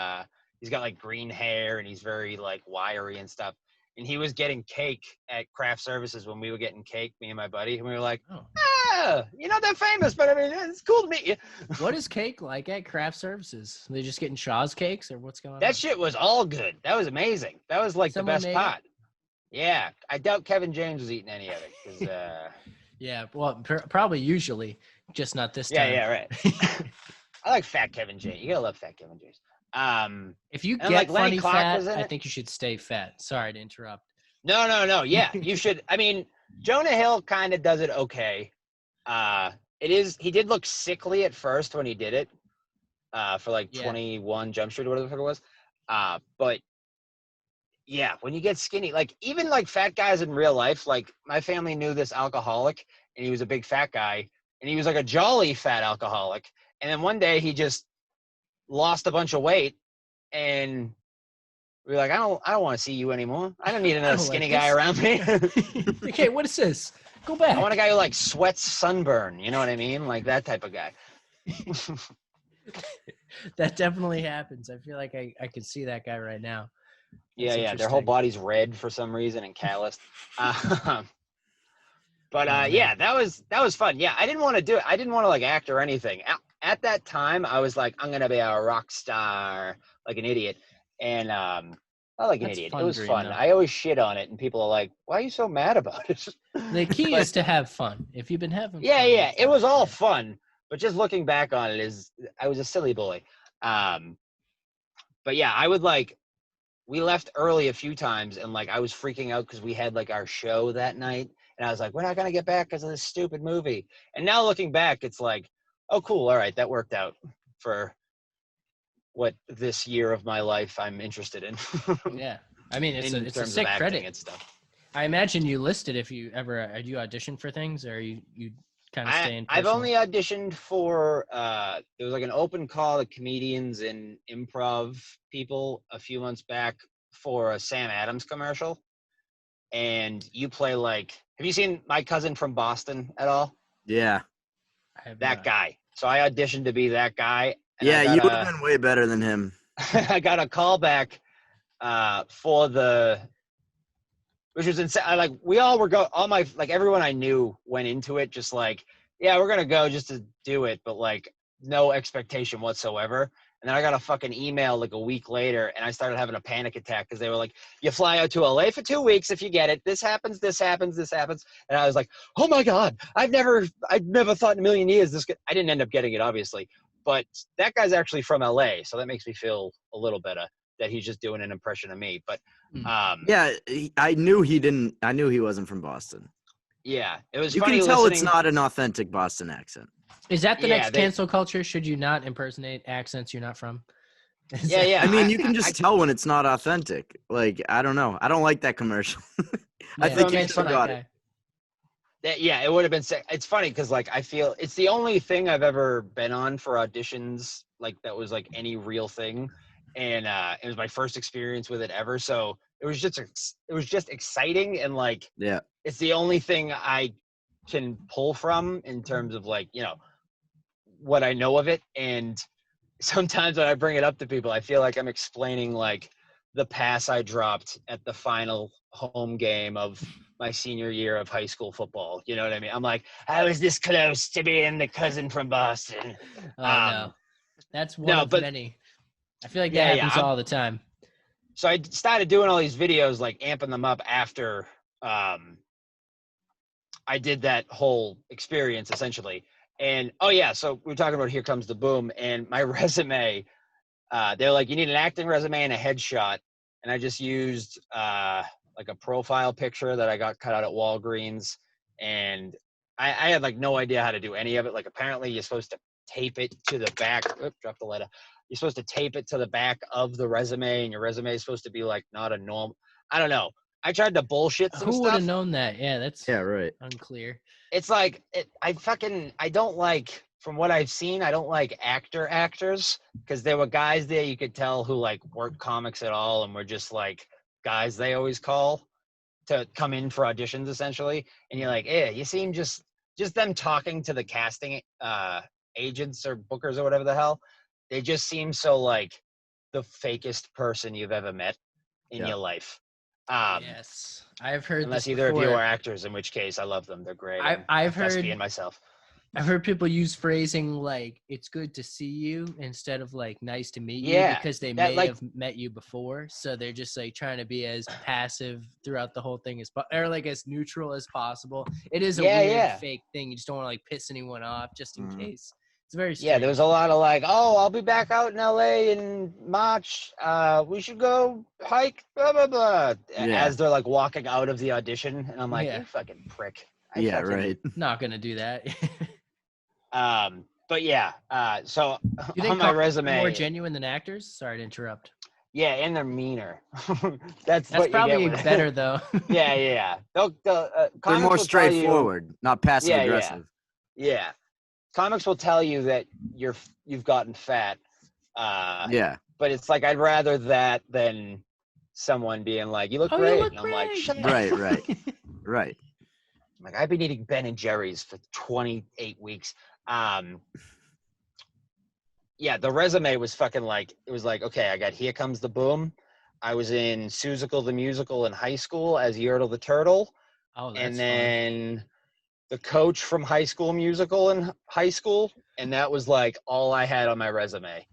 he's got like green hair, and he's very like wiry and stuff. And he was getting cake at craft services when we were getting cake, me and my buddy, and we were like, Oh. you're not that famous, but I mean, it's cool to meet you. What is cake like at craft services? Are they just getting Shaw's cakes, or what's going on? That shit was all good. That was amazing. That was like Someone the made best it? part. Yeah, I doubt Kevin James was eating any of it. 'Cause, Yeah, well, probably usually, just not this time. yeah, right. I like fat Kevin James. You gotta love fat Kevin James. If you And, get like, Lenny funny Clark fat, was in I it? think you should stay fat. Sorry to interrupt. No. Yeah, you should. I mean, Jonah Hill kind of does it okay. He did look sickly at first when he did it, for like Yeah. 21 Jump Street or whatever the fuck it was. But yeah, when you get skinny, like even like fat guys in real life, like my family knew this alcoholic and he was a big fat guy and he was like a jolly fat alcoholic. And then one day he just lost a bunch of weight and we were like, I don't want to see you anymore. I don't need another don't like skinny guy this. around me. Okay, what is this? Go back. I want a guy who like sweats sunburn. You know what I mean? Like that type of guy. That definitely happens. I feel like I can see that guy right now. That's Yeah, their whole interesting. body's red for some reason and calloused. But Oh, yeah, man. that was fun. Yeah, I didn't want to do it. I didn't want to like act or anything. At that time, I was like, I'm gonna be a rock star, like an idiot, and not like an That's a idiot. It fun was dream, fun. though. I always shit on it, and people are like, "Why are you so mad about it?" The key But is to have fun. If you've been having yeah, fun, yeah, it's it was fine. all Yeah. fun. But just looking back on it, is I was a silly boy. Um, but yeah, I would like we left early a few times and like I was freaking out because we had like our show that night and I was like, we're not gonna get back because of this stupid movie. And now looking back, it's like, oh cool, all right, that worked out for what this year of my life I'm interested in. Yeah. I mean, it's In a terms of sick acting credit. and stuff. I imagine you listed if you ever do you audition for things or you kind of stay in I've personal? only auditioned for there was like an open call to comedians and improv people a few months back for a Sam Adams commercial. And you play like, have you seen My Cousin from Boston at all? Yeah. I have That not. guy. So I auditioned to be that guy, and Yeah, you would have been way better than him. I got a call back for the, which was insane. Like we all were all my like everyone I knew went into it just like, yeah, we're gonna go just to do it, but like no expectation whatsoever. And then I got a fucking email like a week later, and I started having a panic attack because they were like, "You fly out to LA for 2 weeks if you get it. This happens, this happens, this happens." And I was like, "Oh my god, I've never thought in a million years this could." I didn't end up getting it, obviously, but that guy's actually from LA, so that makes me feel a little better that he's just doing an impression of me. But Yeah, I knew he didn't. I knew he wasn't from Boston. yeah, it was You funny can tell listening. it's not an authentic Boston accent. Is that the Yeah, next cancel culture? Should you not impersonate accents you're not from? Is Yeah, that- yeah. I mean, you can just tell when it's not authentic. Like, I don't know. I don't like that commercial. I Yeah, think you you cancel still that got guy. it. Yeah, it would have been sick. It's funny because like I feel it's the only thing I've ever been on for auditions like that was like any real thing, and it was my first experience with it ever. So it was just exciting and like Yeah. it's the only thing I can pull from in terms of like what I know of it. And sometimes when I bring it up to people, I feel like I'm explaining like the pass I dropped at the final home game of my senior year of high school football. You know what I mean? I'm like, I was this close to being the cousin from Boston. Oh no, that's one No, of but many. I feel like that yeah, happens all the time. so I started doing all these videos, like amping them up after I did that whole experience essentially. And oh yeah, so we're talking about Here Comes the Boom, and my resume. They're like, you need an acting resume and a headshot, and I just used like a profile picture that I got cut out at Walgreens, and I had like no idea how to do any of it. Like apparently you're supposed to tape it to the back. Oops, drop the letter. You're supposed to tape it to the back of the resume, and your resume is supposed to be like not a normal. I don't know. I tried to bullshit some Who would have stuff. known that? Yeah, that's Yeah, right. unclear. It's like I don't like, from what I've seen, I don't like actors because there were guys there you could tell who like weren't comics at all and were just like guys they always call to come in for auditions essentially. And you're like, you seem just them talking to the casting agents or bookers or whatever the hell. They just seem so like the fakest person you've ever met in your life. Yes, I've heard Unless this either of you before. are actors, in which case I love them. They're great. I've I'm best heard being myself. I've heard people use phrasing like "it's good to see you" instead of like "nice to meet you" Yeah, because they that, may like- have met you before, so they're just like trying to be as passive throughout the whole thing or like as neutral as possible. It is a Yeah, weird yeah. fake thing. You just don't want to like piss anyone off just in Mhm. case. It's very strange. Yeah, there was a lot of like, oh, I'll be back out in LA in March. We should go hike, blah, blah, blah. Yeah. As they're like walking out of the audition. And I'm like, Yeah. you fucking prick. Yeah, right. Not gonna do that. But yeah, so You on think my comics are resume, more genuine than actors? Sorry to interrupt. yeah, and they're meaner. That's That's what you probably get with better though. Yeah. They're They're comics more will tell you- straightforward, not passive Yeah, aggressive. Yeah. Comics will tell you that you've gotten fat. Yeah. But it's like I'd rather that than someone being like, "You look Oh, great," you look and I'm like, great. "Shut Yeah. the Right, fuck right. up." Right. Like I've been eating Ben and Jerry's for 28 weeks. yeah, the resume was fucking like, it was like, okay, I got Here Comes the Boom. I was in Seussical the Musical in high school as Yertle the Turtle. Oh, that's And fun. then the coach from High School Musical in high school. And that was like all I had on my resume.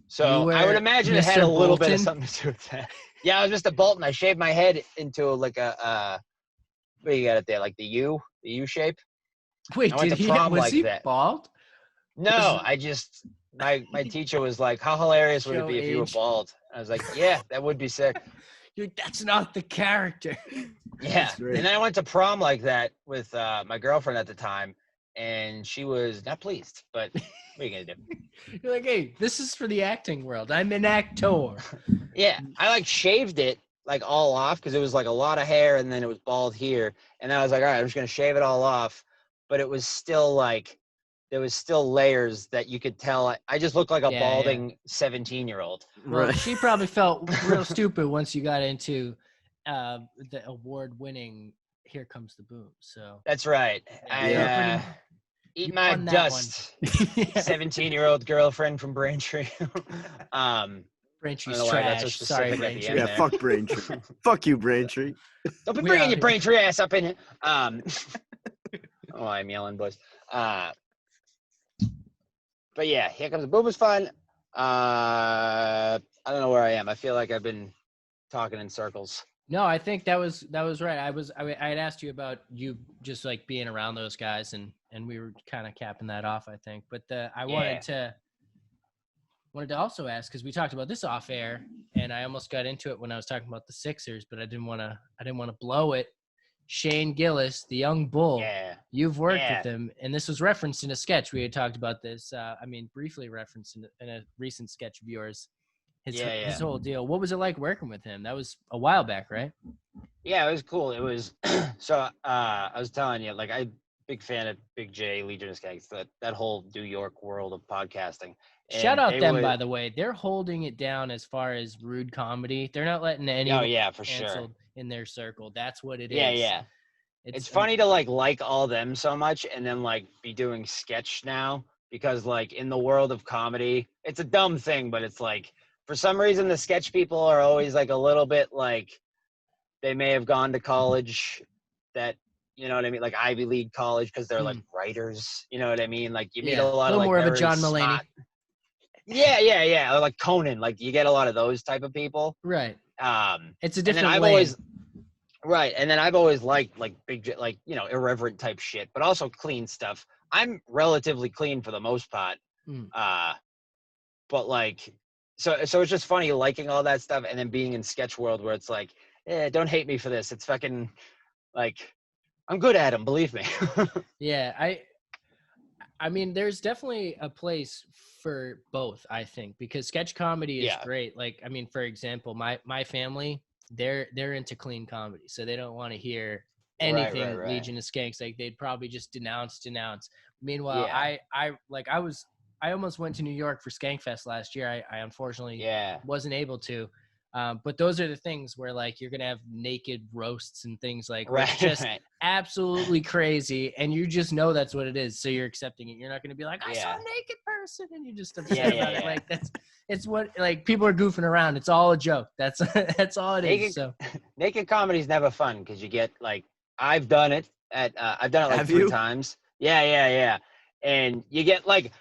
So I would imagine it had Mr. a little bit of Bolton? something to do with that. Yeah, I was Mr. Bolton. I shaved my head into like what do you got it there? Like the U shape? Wait, I went did to he? prom Was like he that. bald? No, I just my teacher was like, "How hilarious would it Show be if you were age. bald?" I was like, "Yeah, that would be sick." You're like, that's not the character. Yeah, That's great. and then I went to prom like that with my girlfriend at the time, and she was not pleased. But what are you gonna do? You're like, hey, this is for the acting world. I'm an actor. Yeah, I like shaved it like all off because it was like a lot of hair, and then it was bald here, and I was like, "All right, I'm just gonna shave it all off," but it was still like there was still layers that you could tell. I just looked like a Yeah, balding 17-year-old. Well, Right. she probably felt real stupid once you got into the award-winning "Here Comes the Boom." So That's right. Yeah. I eat You my won that one. dust. Yeah. 17-year-old girlfriend from Braintree. Braintree's I don't know why I got so trash. Sorry, specific at the Braintree. end Yeah, there. fuck Braintree. Fuck you, Braintree. Don't be We bringing out your here. Braintree ass up in here. Oh, I'm yelling, boys. But yeah, Here Comes the Boom was fun. I don't know where I am. I feel like I've been talking in circles. No, I think that was right. I had asked you about you just like being around those guys, and we were kind of capping that off, I think. But I wanted to also ask, because we talked about this off air, and I almost got into it when I was talking about the Sixers, but I didn't want to blow it. Shane Gillis, the young bull. Yeah. You've worked Yeah. with him, and this was referenced in a sketch. We had talked about this. Briefly referenced in a recent sketch of yours. His whole deal. What was it like working with him? That was a while back, right? Yeah, it was cool. It was so I was telling you, like, I'm big fan of Big J, Legion of Skanks, that whole New York world of podcasting. Shout And out they them, would- by the way. They're holding it down as far as rude comedy. They're not letting Oh anyone yeah, for sure. canceled in their circle. That's what it is. Yeah. It's funny to like all them so much and then like be doing sketch now because like in the world of comedy, it's a dumb thing, but it's like for some reason the sketch people are always like a little bit like they may have gone to college that you know what I mean, like Ivy League college because they're like writers. You know what I mean? Like you meet a lot little of like more of a very John Mulaney. smart- Yeah. Or like Conan, like you get a lot of those type of people. Right. It's a And then different I've lane. always right, and then I've always liked like big, like you know, irreverent type shit, but also clean stuff. I'm relatively clean for the most part, but like, so it's just funny liking all that stuff, and then being in sketch world where it's like, don't hate me for this. It's fucking like, I'm good at them, believe me. Yeah, I mean, there's definitely a place for both, I think, because sketch comedy is great. Like, I mean, for example, my family, they're into clean comedy, so they don't want to hear anything Right. Legion of Skanks. Like, they'd probably just denounce. Meanwhile, Yeah. I almost went to New York for Skankfest last year. I unfortunately wasn't able to. But those are the things where like you're gonna have naked roasts and things like where it's just absolutely crazy, and you just know that's what it is, so you're accepting it. You're not gonna be like, I saw a naked person, and you're just upset about it. Like it's what like people are goofing around. It's all a joke. That's all it is. So naked comedy is never fun because you get like I've done it like Have 3 you? times. Yeah. And you get like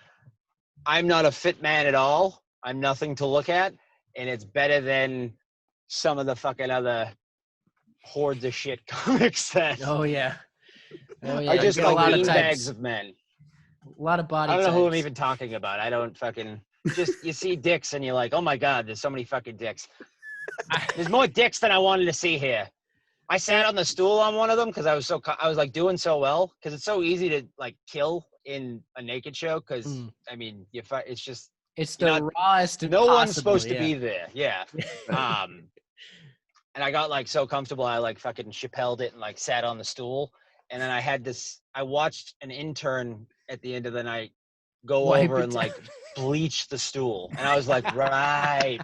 I'm not a fit man at all. I'm nothing to look at. And it's better than some of the fucking other hordes of shit comics that oh yeah, are just you get a lot like of bean types. bags of men. A lot of body I don't know who I'm types. even talking about. I don't fucking just you see dicks and you're like, oh my god, there's so many fucking dicks. There's more dicks than I wanted to see here. I sat on the stool on one of them because I was like doing so well because it's so easy to like kill in a naked show because I mean it's just. It's the rawest. No one's possible, supposed to be there. Yeah. And I got like so comfortable, I like fucking Chappelled it and like sat on the stool. And then I watched an intern at the end of the night go Wipe over it and down. like bleach the stool. And I was like, right.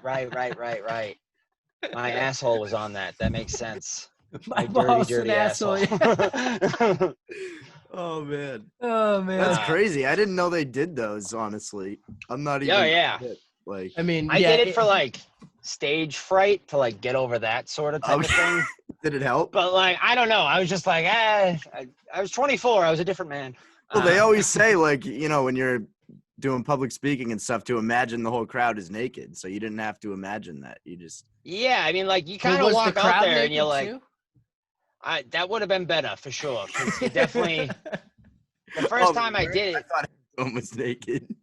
My asshole was on that. That makes sense. My dirty, balls dirty an asshole. asshole. Oh man, Oh man. that's Uh, crazy. I didn't know they did those. Honestly, I'm not even. Oh, yeah. Like, I mean, I yeah, did it for like stage fright to like get over that sort of type of thing. did it help? But like, I don't know. I was just like, I was 24. I was a different man. Well, they always say, like, when you're doing public speaking and stuff, to imagine the whole crowd is naked. So you didn't have to imagine that. You just. Yeah, I mean, like you Well, kind of was the walk out crowd there and naked you're like, too? that would have been better for sure. 'Cause you definitely. The first time I did I it, thought everyone was naked.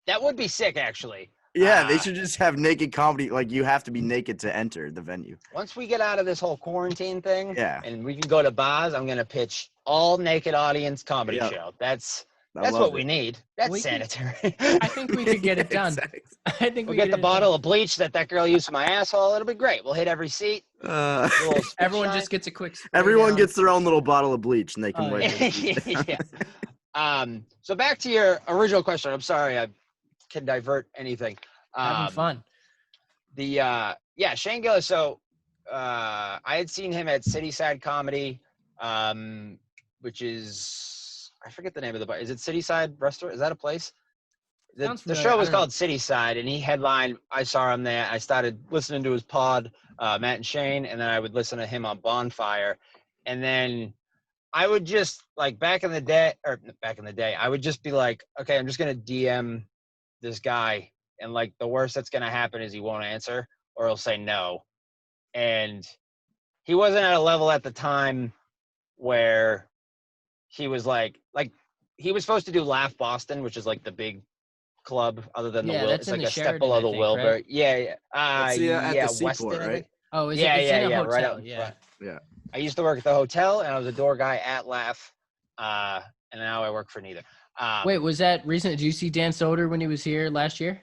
that would be sick, actually. Yeah, they should just have naked comedy. Like, you have to be naked to enter the venue. Once we get out of this whole quarantine thing, Yeah. and we can go to bars, I'm gonna pitch all naked audience comedy Yep. show. That's I what love we it. need. That's We could- sanitary. I think we could get it done. Exactly. I think We'll we get could the it bottle done. of bleach that girl used for my asshole. It'll be great. We'll hit every seat. Uh, A little spit Everyone shine. just gets a quick. spray everyone down. gets their own little bottle of bleach, and they can Oh, wipe it. Yeah. So back to your original question. I'm sorry, I can divert anything. having fun. Shane Gillis. So I had seen him at Cityside Comedy, which is, I forget the name of the bar. Is it Cityside Restaurant? Is that a place? Sounds The familiar. show I was don't know. called Cityside, and he headlined. I saw him there. I started listening to his pod, Matt and Shane, and then I would listen to him on Bonfire. And then I would just, like, back in the day, I would just be like, okay, I'm just going to DM this guy. And, like, the worst that's going to happen is he won't answer or he'll say no. And he wasn't at a level at the time where he was like he was supposed to do Laugh Boston, which is like the big club other than Yeah, the Will. that's It's in like the a step Sheraton, below I the think, Wilbur. right? Yeah. That's at the Weston, Seaport, I right? think. Oh, is Yeah, it? It's in a right hotel. out in Yeah. front. I used to work at the hotel, and I was a door guy at Laugh, and now I work for neither. Wait, was that recent? Did you see Dan Soder when he was here last year?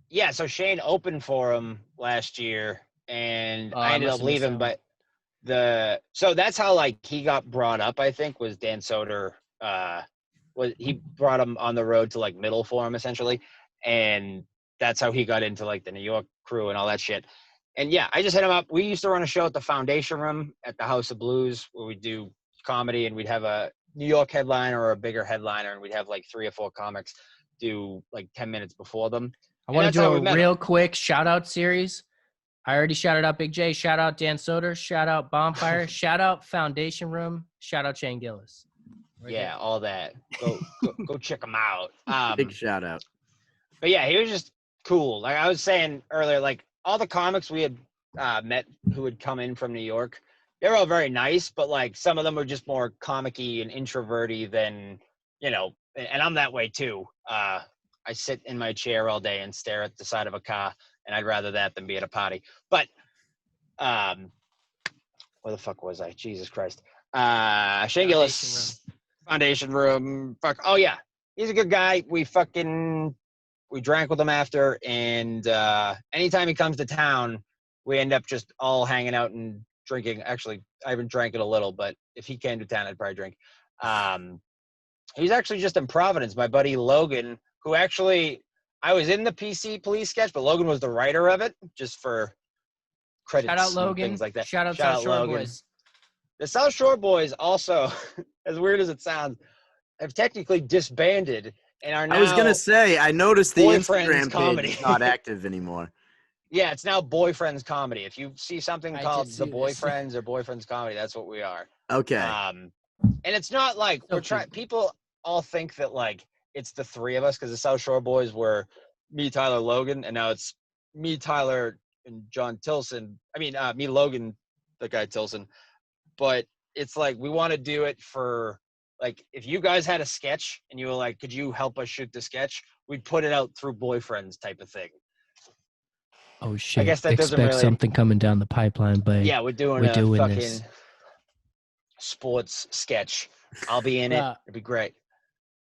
Yeah. So Shane opened for him last year, and Oh, I I ended must up have missed leaving. that But so that's how like he got brought up. I think was Dan Soder. He brought him on the road to like middle for him essentially, and that's how he got into like the New York crew and all that shit. And yeah, I just hit him up. We used to run a show at the Foundation Room at the House of Blues where we do comedy, and we'd have a New York headliner or a bigger headliner, and we'd have like 3 or 4 comics do like 10 minutes before them. I And want to that's do how we a met real quick shout out series. I already shouted out Big J. Shout out Dan Soder. Shout out Bonfire. Shout out Foundation Room. Shout out Shane Gillis. Right Yeah, all that. Go check him out. Big shout out. But yeah, he was just cool. Like I was saying earlier, like all the comics we had met who had come in from New York, they were all very nice, but like some of them were just more comic-y and introverty than, and I'm that way too. I sit in my chair all day and stare at the side of a car, and I'd rather that than be at a party. But where the fuck was I? Jesus Christ. Shane Gillis, Foundation Room. Fuck. Oh yeah, he's a good guy. We drank with him after, and anytime he comes to town, we end up just all hanging out and drinking. Actually, I haven't drank it a little, but if he came to town, I'd probably drink. He's actually just in Providence. My buddy Logan, who actually, I was in the PC Police sketch, but Logan was the writer of it, just for credits Shout out and Logan. things like that. Shout out South Shore Logan. Boys. The South Shore Boys also, as weird as it sounds, have technically disbanded and are now. I was gonna say, I noticed the Boyfriends Instagram comedy. page is not active anymore. Yeah, it's now Boyfriends Comedy. If you see something I called did The see this. Boyfriends or Boyfriends Comedy, that's what we are. Okay. And it's not like So we're trying. cute. People all think that like it's the 3 of us because the South Shore Boys were me, Tyler, Logan, and now it's me, Tyler, and John Tilson. I mean, me, Logan, the guy Tilson. But it's like we want to do it for like if you guys had a sketch and you were like, could you help us shoot the sketch? We'd put it out through Boyfriends type of thing. Oh shit! guess that doesn't Expect really- something coming down the pipeline, but Yeah, we're doing we're a doing fucking this. sports sketch. I'll be in it. Bruh. It'd be great.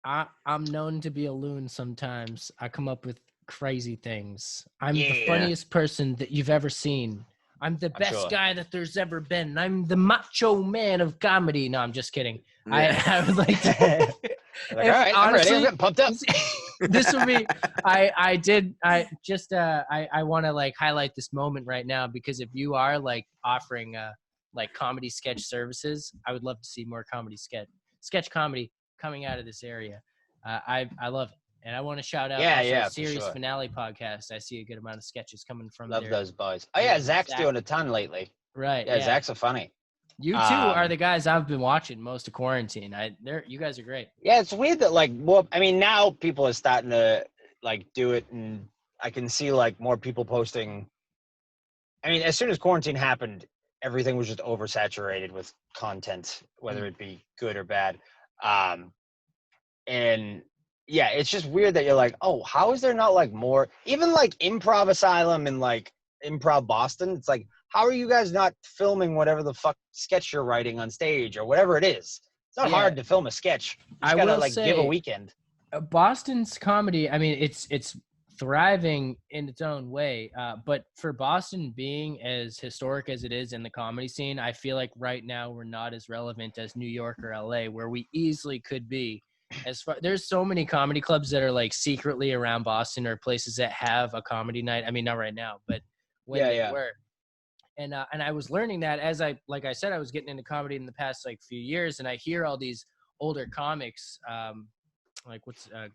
I'm known to be a loon sometimes. I come up with crazy things. I'm the Yeah. funniest person that you've ever seen. I'm the best sure. guy that there's ever been. I'm the macho man of comedy. No, I'm just kidding. Yeah. I would like to. Like, If- all right, I'm ready. I'm honestly, getting pumped up. this would be I want to like highlight this moment right now because if you are like offering like comedy sketch services. I would love to see more comedy sketch comedy coming out of this area. I love it. And I want to shout out for Series sure. Finale podcast. I see a good amount of sketches coming from Love there. those boys. Oh yeah, Zach's doing a ton lately. Right. Yeah, Zach's a funny. You two are the guys I've been watching most of quarantine. You guys are great. Yeah, it's weird that like, well, I mean, now people are starting to like do it, and I can see like more people posting. I mean, as soon as quarantine happened, everything was just oversaturated with content, whether it be good or bad. And yeah, it's just weird that you're like, oh, how is there not like more, even like Improv Asylum and like Improv Boston? It's like, how are you guys not filming whatever the fuck sketch you're writing on stage or whatever it is? It's not hard to film a sketch. You just gotta like give a weekend. Boston's comedy, I mean, it's thriving in its own way. But for Boston being as historic as it is in the comedy scene, I feel like right now we're not as relevant as New York or LA, where we easily could be. There's so many comedy clubs that are like secretly around Boston, or places that have a comedy night. I mean, not right now, but when they were. And I was learning that as like I said, I was getting into comedy in the past like few years, and I hear all these older comics, like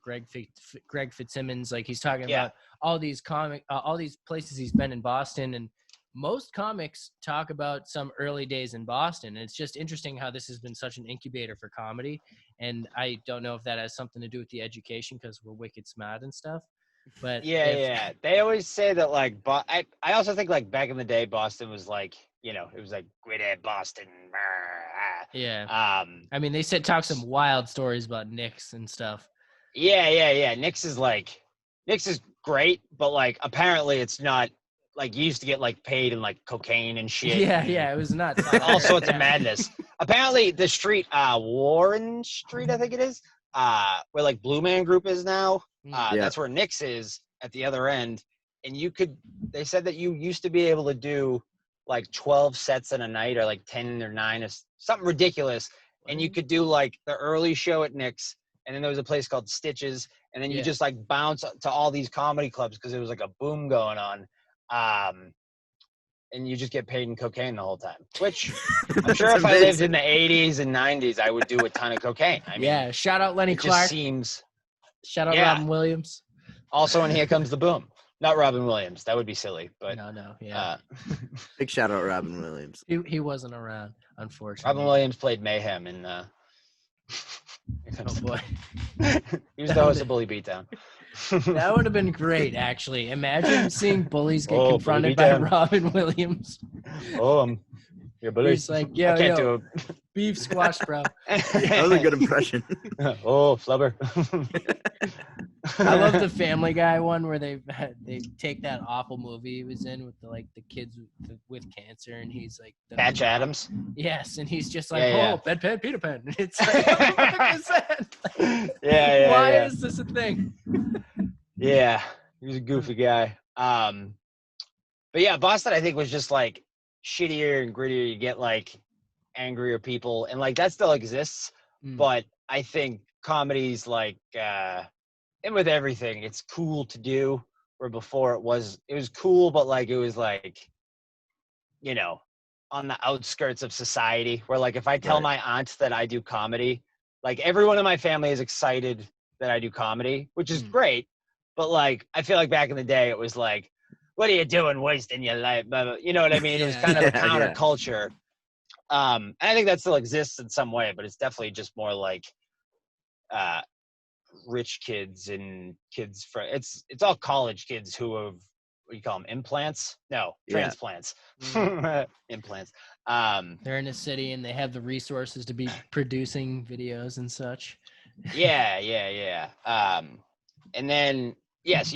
Greg Fitzsimmons, like he's talking about all these places he's been in Boston, and most comics talk about some early days in Boston. And it's just interesting how this has been such an incubator for comedy. And I don't know if that has something to do with the education, because we're wicked smart and stuff. But they always say that like, I also think like back in the day, Boston was like, you know, it was like gritty Boston. I mean, they talk some wild stories about Knicks and stuff. Knicks is great, but like apparently it's not like, you used to get like paid in like cocaine and shit. It was nuts. All sorts of madness. Apparently the street, Warren Street, I think it is, where like Blue Man Group is now. That's where Knicks is at the other end. And they said that you used to be able to do like 12 sets in a night, or like 10 or 9 or something ridiculous. And you could do like the early show at Knicks, and then there was a place called Stitches, and then you just like bounce to all these comedy clubs because it was like a boom going on. And you just get paid in cocaine the whole time, which I'm sure if I lived in the 80s and 90s, I would do a ton of cocaine. I mean, shout out Lenny Clark. Shout out Robin Williams. Also, and Here Comes the Boom. Not Robin Williams. That would be silly. But big shout out Robin Williams. He wasn't around, unfortunately. Robin Williams played Mayhem in oh boy. He was the host of Bully Beatdown. That would have been great, actually. Imagine seeing bullies get confronted by Robin Williams. Your bully. He's like, yo, beef squash, bro. That was a good impression. Flubber. I love the Family Guy one where they take that awful movie he was in with the kids with cancer, and he's like Patch Adams. Yes, and he's just like, bedpan, Peter Pan. It's like, what the fuck is that? Why is this a thing? Yeah, he was a goofy guy. But yeah, Boston I think was just like shittier and grittier. You get like angrier people, and like that still exists. But I think comedy's like and with everything, it's cool to do, where before it was cool, but like it was like, you know, on the outskirts of society, where like if I tell my aunt that I do comedy, like everyone in my family is excited that I do comedy, which is great. But like I feel like back in the day it was like, what are you doing wasting your life? You know what I mean? It was kind of a counterculture. And I think that still exists in some way, but it's definitely just more like rich kids and kids it's all college kids who have, what do you call them, implants? No, transplants. Implants. They're in a city and they have the resources to be producing videos and such. Yeah. And then so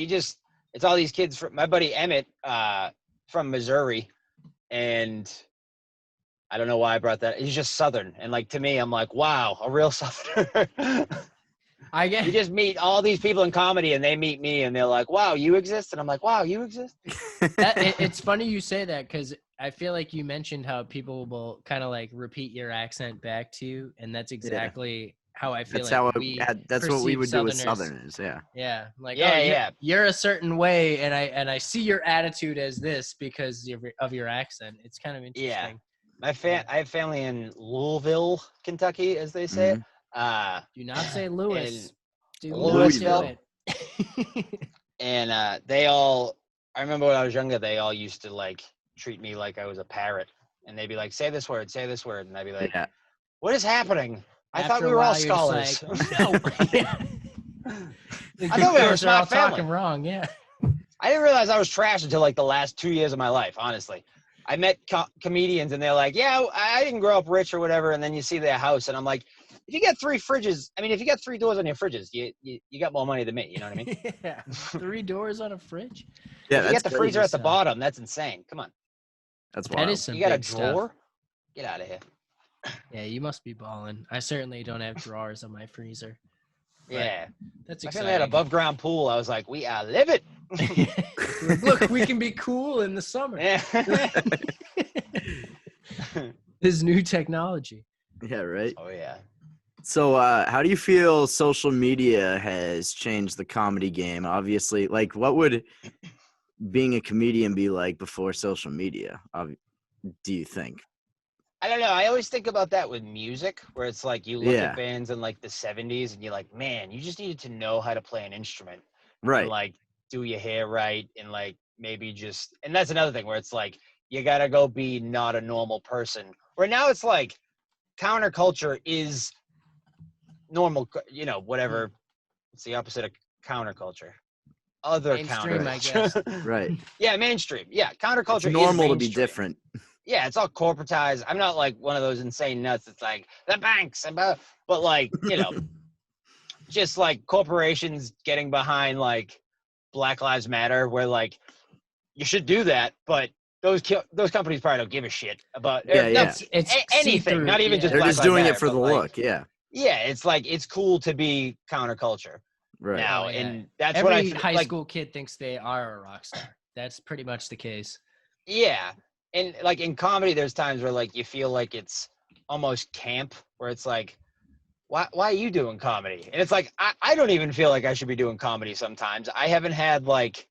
it's all these kids from my buddy Emmett from Missouri, and I don't know why I brought that. He's just Southern, and like to me, I'm like, wow, a real Southerner. You just meet all these people in comedy, and they meet me, and they're like, wow, you exist, and I'm like, wow, you exist. It's funny you say that, because I feel like you mentioned how people will kind of like repeat your accent back to you, and that's exactly how I feel. That's what we would do with Southerners. Like, yeah. You're a certain way, and I see your attitude as this because of your accent. It's kind of interesting. I have family in Louisville, Kentucky, as they say it. Do not say Lewis. Do not do Louisville. it. And they all, I remember when I was younger, they all used to like treat me like I was a parrot. And they'd be like, say this word. And I'd be like, Yeah. what is happening? I thought After we a were all while, you're just scholars. like, no. I thought we were a They're all smart family. talking wrong. Yeah. I didn't realize I was trash until like the last 2 years of my life, honestly. I met comedians and they're like, yeah, I didn't grow up rich or whatever. And then you see their house and I'm like, if you got 3 fridges, I mean, if you got 3 doors on your fridges, you got more money than me. You know what I mean? Yeah. 3 doors on a fridge. Yeah, You got the freezer at the stuff. bottom. That's insane. Come on. That's That wild. is some You got a big drawer? stuff. Get out of here. Yeah, you must be balling. I certainly don't have drawers on my freezer. But Yeah. that's My exciting. family had above ground pool. I was like, we are living. Look, we can be cool in the summer. Yeah. This new technology. Yeah, right. Oh, yeah. So, how do you feel social media has changed the comedy game? Obviously, like, what would being a comedian be like before social media? Do you think? I don't know. I always think about that with music, where it's like you look Yeah. at bands in like the 70s and you're like, man, you just needed to know how to play an instrument. Right. And like do your hair right and like maybe just, and that's another thing where it's like, you got to go be not a normal person. Where now it's like counterculture is normal, you know, whatever. It's the opposite of counterculture. Other Mainstream, I counterculture. guess. Right. Yeah, mainstream. Yeah, counterculture It's normal is to be mainstream. different. Yeah, it's all corporatized. I'm not like one of those insane nuts. It's like the banks, but like, you know, just like corporations getting behind like Black Lives Matter, where like you should do that, but those companies probably don't give a shit about Yeah. It's anything. see-through, Not even yeah. just They're Black just Lives doing Matter, it for but, the like, look. Yeah. Yeah, it's like it's cool to be counterculture Right. now, Oh, yeah. and that's Every what I high like. school kid thinks they are a rock star. That's pretty much the case. Yeah. And like in comedy, there's times where like you feel like it's almost camp, where it's like, why are you doing comedy? And it's like, I don't even feel like I should be doing comedy sometimes. I haven't had like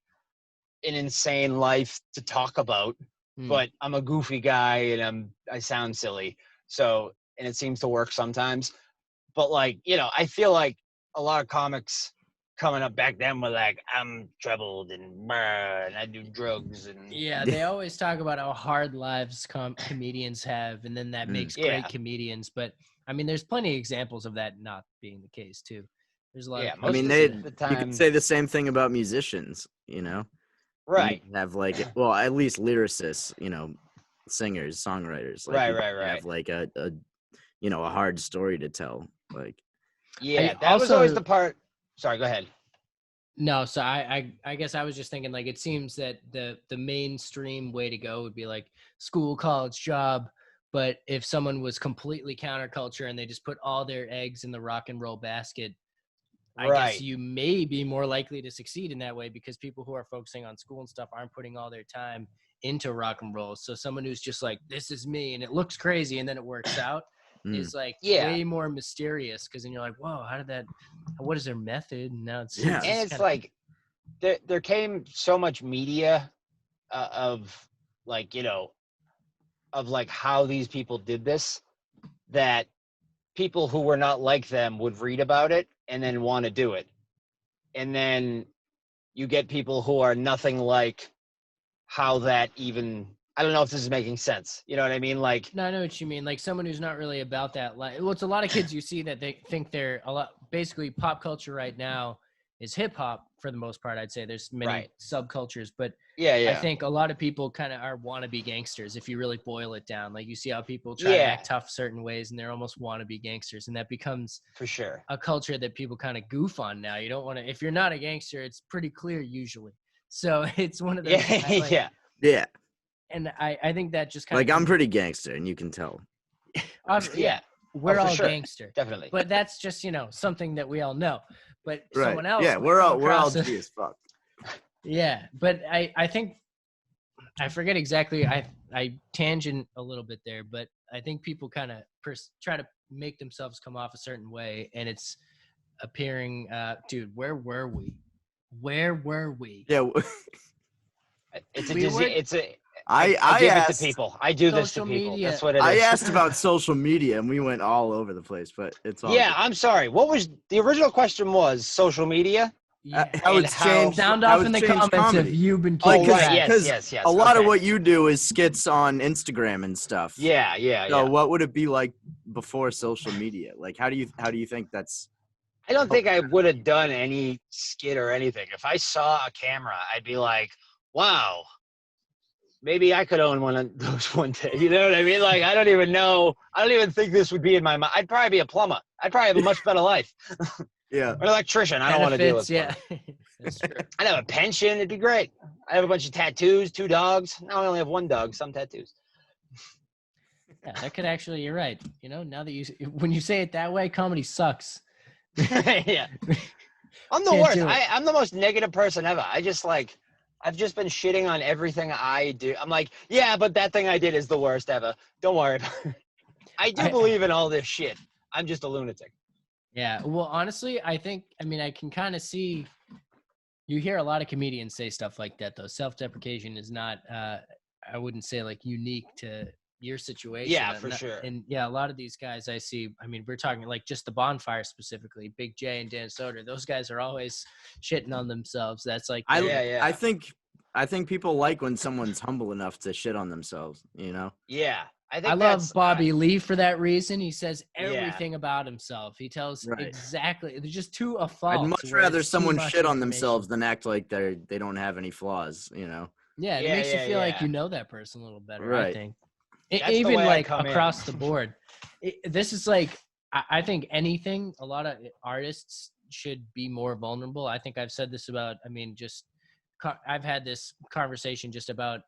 an insane life to talk about, but I'm a goofy guy and I sound silly. So, and it seems to work sometimes. But like, you know, I feel like a lot of comics coming up back then were like, I'm troubled and I do drugs and Yeah, they always talk about how hard lives comedians have, and then that makes Yeah. great comedians. But I mean, there's plenty of examples of that not being the case too. There's a lot. Yeah, of I mean, most cases of that- the you time, could say the same thing about musicians, you know? right. You have like, well, at least lyricists, you know, singers, songwriters. Like, Right, you right, right. Have like a you know, a hard story to tell. Like, Yeah, I that was always also- the part. Sorry, go ahead. No, so I guess I was just thinking like it seems that the mainstream way to go would be like school, college, job. But if someone was completely counterculture and they just put all their eggs in the rock and roll basket, I Right. guess you may be more likely to succeed in that way because people who are focusing on school and stuff aren't putting all their time into rock and roll. So someone who's just like, this is me, and it looks crazy, and then it works out, is like Yeah. way more mysterious. Because then you're like, whoa, what is their method? And now it's Yeah. just And it's kinda- like there came so much media of like, you know, of like how these people did this, that people who were not like them would read about it and then want to do it. And then you get people who are nothing like how that even, I don't know if this is making sense. You know what I mean? Like, No, I know what you mean. Like someone who's not really about that. Well, it's a lot of kids you see that they think they're a lot. Basically, pop culture right now is hip hop for the most part. I'd say there's many Right. subcultures, but yeah. I think a lot of people kind of are wannabe gangsters. If you really boil it down, like you see how people try to Yeah. act tough certain ways, and they're almost wannabe gangsters, and that becomes For sure. a culture that people kind of goof on now. You don't want to. If you're not a gangster, it's pretty clear usually. So it's one of those. Yeah, like, yeah. yeah, And I think that just kind like of I'm pretty gangster, and you can tell. Yeah, we're for all sure. gangster. definitely. But that's just something that we all know. But someone else, Yeah, might we're all come across G a- as fuck. Yeah, but I think I forget exactly. I tangent a little bit there, but I think people kind of try to make themselves come off a certain way, and it's appearing. Dude, where were we? Where were we? Yeah, It's a We disease. were- It's a I I give asked it to people. I do this to Social people. media. That's what it is. I asked about social media and we went all over the place, but it's all Yeah, good. I'm sorry. What was the original question? Was social media? Yeah. How And it's how- changed. Sound how off it's in the changed comments comedy. if you've been Oh, keeping right. track. Yes. A lot of Okay. what you do is skits on Instagram and stuff. Yeah. So what would it be like before social media? Like how do you think that's I don't think I would have done any skit or anything. If I saw a camera, I'd be like, wow, maybe I could own one of those one day. You know what I mean? Like, I don't even know. I don't even think this would be in my mind. I'd probably be a plumber. I'd probably have a much better life. yeah. An electrician. I don't want to deal with Benefits, plumbing. yeah. That's true. I'd have a pension. It'd be great. I have a bunch of tattoos, 2 dogs. Now I only have 1 dog, some tattoos. Yeah, that could actually, you're right. You know, now that when you say it that way, comedy sucks. Yeah. I'm the Can't worst. do it. I'm the most negative person ever. I've just been shitting on everything I do. I'm like, yeah, but that thing I did is the worst ever. Don't worry about it. I do believe in all this shit. I'm just a lunatic. Yeah. Well, honestly, I can kind of see, you hear a lot of comedians say stuff like that, though. Self-deprecation is not, I wouldn't say like unique to your situation. Yeah, for sure. And yeah, a lot of these guys I see, we're talking like just the Bonfire specifically, Big J and Dan Soder. Those guys are always shitting on themselves. That's like, Yeah. I think people like when someone's humble enough to shit on themselves, you know? Yeah. I love Bobby Lee for that reason. He says everything about himself. He tells Right. exactly. There's just two faults. I'd much where rather it's too someone much shit on information. themselves than act like they don't have any flaws, you know? Yeah, it Yeah, makes you feel like yeah. you know that person a little better. I Right. think. That's the Even way I like come in. across the board. This is like I think anything. A lot of artists should be more vulnerable. I think I've said this about. I've had this conversation just about.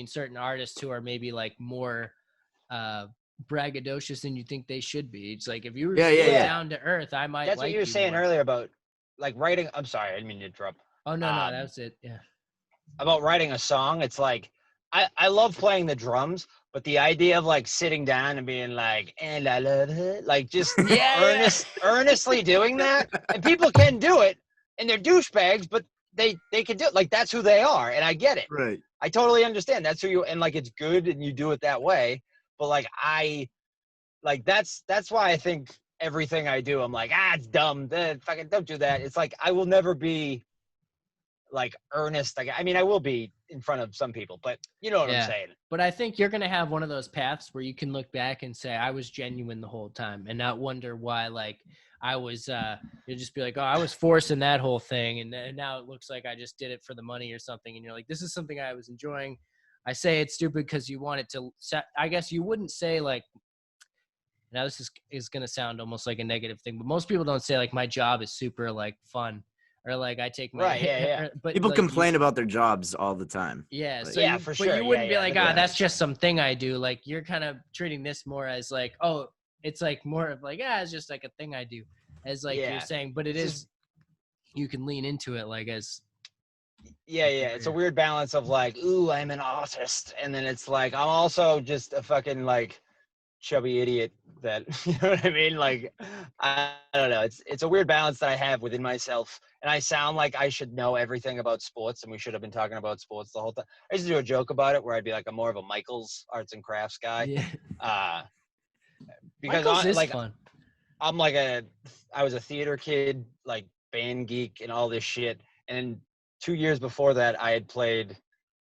Certain artists who are maybe like more braggadocious than you think they should be. It's like if you were down to earth, I might. That's like what you were saying more. earlier about like writing. I'm sorry, I didn't mean to interrupt. Oh no, that was it. Yeah. About writing a song, it's like I love playing the drums, but the idea of like sitting down and being like, and I love it, like just earnestly doing that, and people can do it, and they're douchebags, but they can do it. Like that's who they are, and I get it. Right. I totally understand. That's who you, and like it's good, and you do it that way. But like that's why I think everything I do, I'm like, it's dumb. Fucking don't do that. It's like I will never be like earnest. Like I will be in front of some people, but you know what I'm saying. But I think you're gonna have one of those paths where you can look back and say I was genuine the whole time, and not wonder why like I was. You'll just be like, oh, I was forcing that whole thing, and now it looks like I just did it for the money or something. And you're like, this is something I was enjoying. I say it's stupid because you want it to. I guess you wouldn't say like. Now this is gonna sound almost like a negative thing, but most people don't say like my job is super like fun. Or like I take my right, But people like, complain about their jobs all the time. Yeah, Like, so for but sure. you wouldn't be like, that's just something I do. Like you're kind of treating this more as like, oh, it's like more of like, it's just like a thing I do, as like you're saying. But it is, you can lean into it like as. Yeah. It's a weird balance of like, ooh, I'm an artist, and then it's like I'm also just a fucking like chubby idiot that you know what I mean? Like I don't know. It's a weird balance that I have within myself. And I sound like I should know everything about sports, and we should have been talking about sports the whole time. I used to do a joke about it where I'd be like, I'm more of a Michael's arts and crafts guy. Yeah. Because Michael's like fun. I'm like I was a theater kid, like band geek and all this shit. And 2 years before that, I had played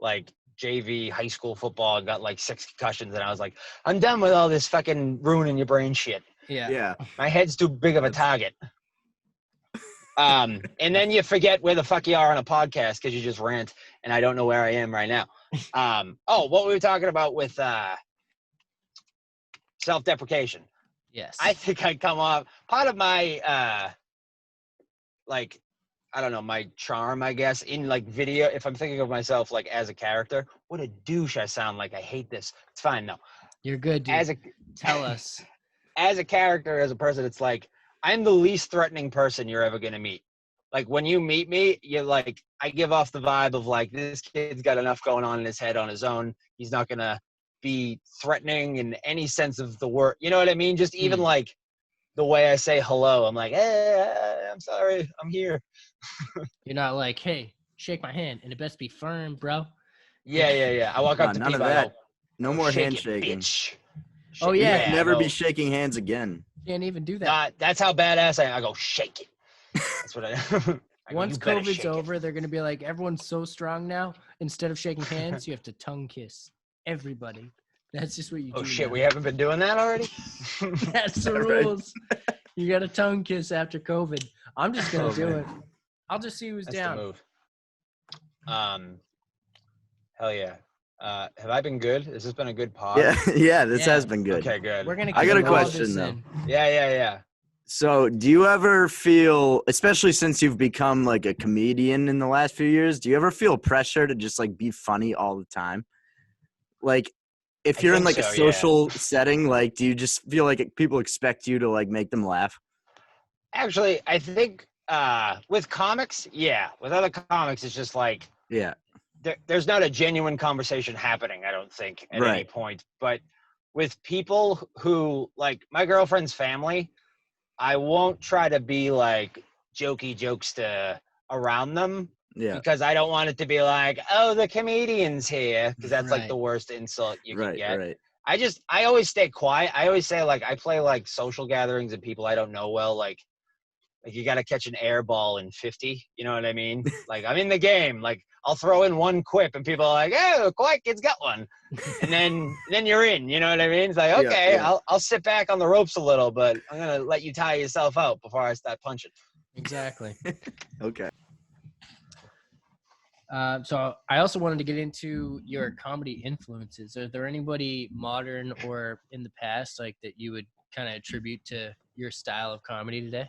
like JV high school football and got like 6 concussions. And I was like, I'm done with all this fucking ruining your brain shit. Yeah. My head's too big of a target. And then you forget where the fuck you are on a podcast because you just rant, and I don't know where I am right now. What we were talking about with self-deprecation. Yes. I think I come off part of my like I don't know, my charm, I guess, in like video. If I'm thinking of myself like as a character, what a douche I sound like. I hate this. It's fine. No, you're good, dude. Tell us. As a character, as a person, it's like I'm the least threatening person you're ever gonna meet. Like when you meet me, you're like I give off the vibe of like this kid's got enough going on in his head on his own. He's not gonna be threatening in any sense of the word. You know what I mean? Just even like the way I say hello, I'm like, hey, I'm sorry, I'm here. You're not like, hey, shake my hand, and it best be firm, bro. Yeah. I walk up to None of people. I that. go, No "Oh, more shake it, handshaking. bitch." Oh, You yeah. should I never be go, shaking hands again. Can't even do that. That's how badass I am. I go, shake it. That's what I. I go, Once "You better COVID's shake it." over, they're gonna be like, everyone's so strong now. Instead of shaking hands, you have to tongue kiss everybody. That's just what you do. Oh shit, now. we haven't been doing that already. That's the Right. rules. You got a tongue kiss after COVID. I'm just gonna Oh, do man. it. I'll just see who's That's down. the move. Hell yeah. Have I been good? Has this been a good pod? Yeah, this Yeah. has been good. Okay, good. We're gonna. I got a keep all question, this though. in. Yeah. So, do you ever feel, especially since you've become like a comedian in the last few years, do you ever feel pressure to just like be funny all the time? Like, if I you're in think like a so, yeah. social setting, like, do you just feel like people expect you to like make them laugh? Actually, I think with comics, yeah. With other comics, it's just like Yeah. there's not a genuine conversation happening, I don't think, at any Right. point. But with people who, like my girlfriend's family, I won't try to be like jokey jokester around them Yeah. because I don't want it to be like, oh, the comedian's here, because that's like Right. the worst insult you can Right. get. Right. I always stay quiet. I always say, like, I play like social gatherings and people I don't know well, like you got to catch an air ball in 50. You know what I mean? Like, I'm in the game. Like, I'll throw in one quip and people are like, oh, Quiet Kid's got one. And then you're in. You know what I mean? It's like, Yeah, okay, yeah. I'll sit back on the ropes a little, but I'm going to let you tire yourself out before I start punching. Exactly. Okay. So I also wanted to get into your comedy influences. Are there anybody modern or in the past like that you would kind of attribute to your style of comedy today?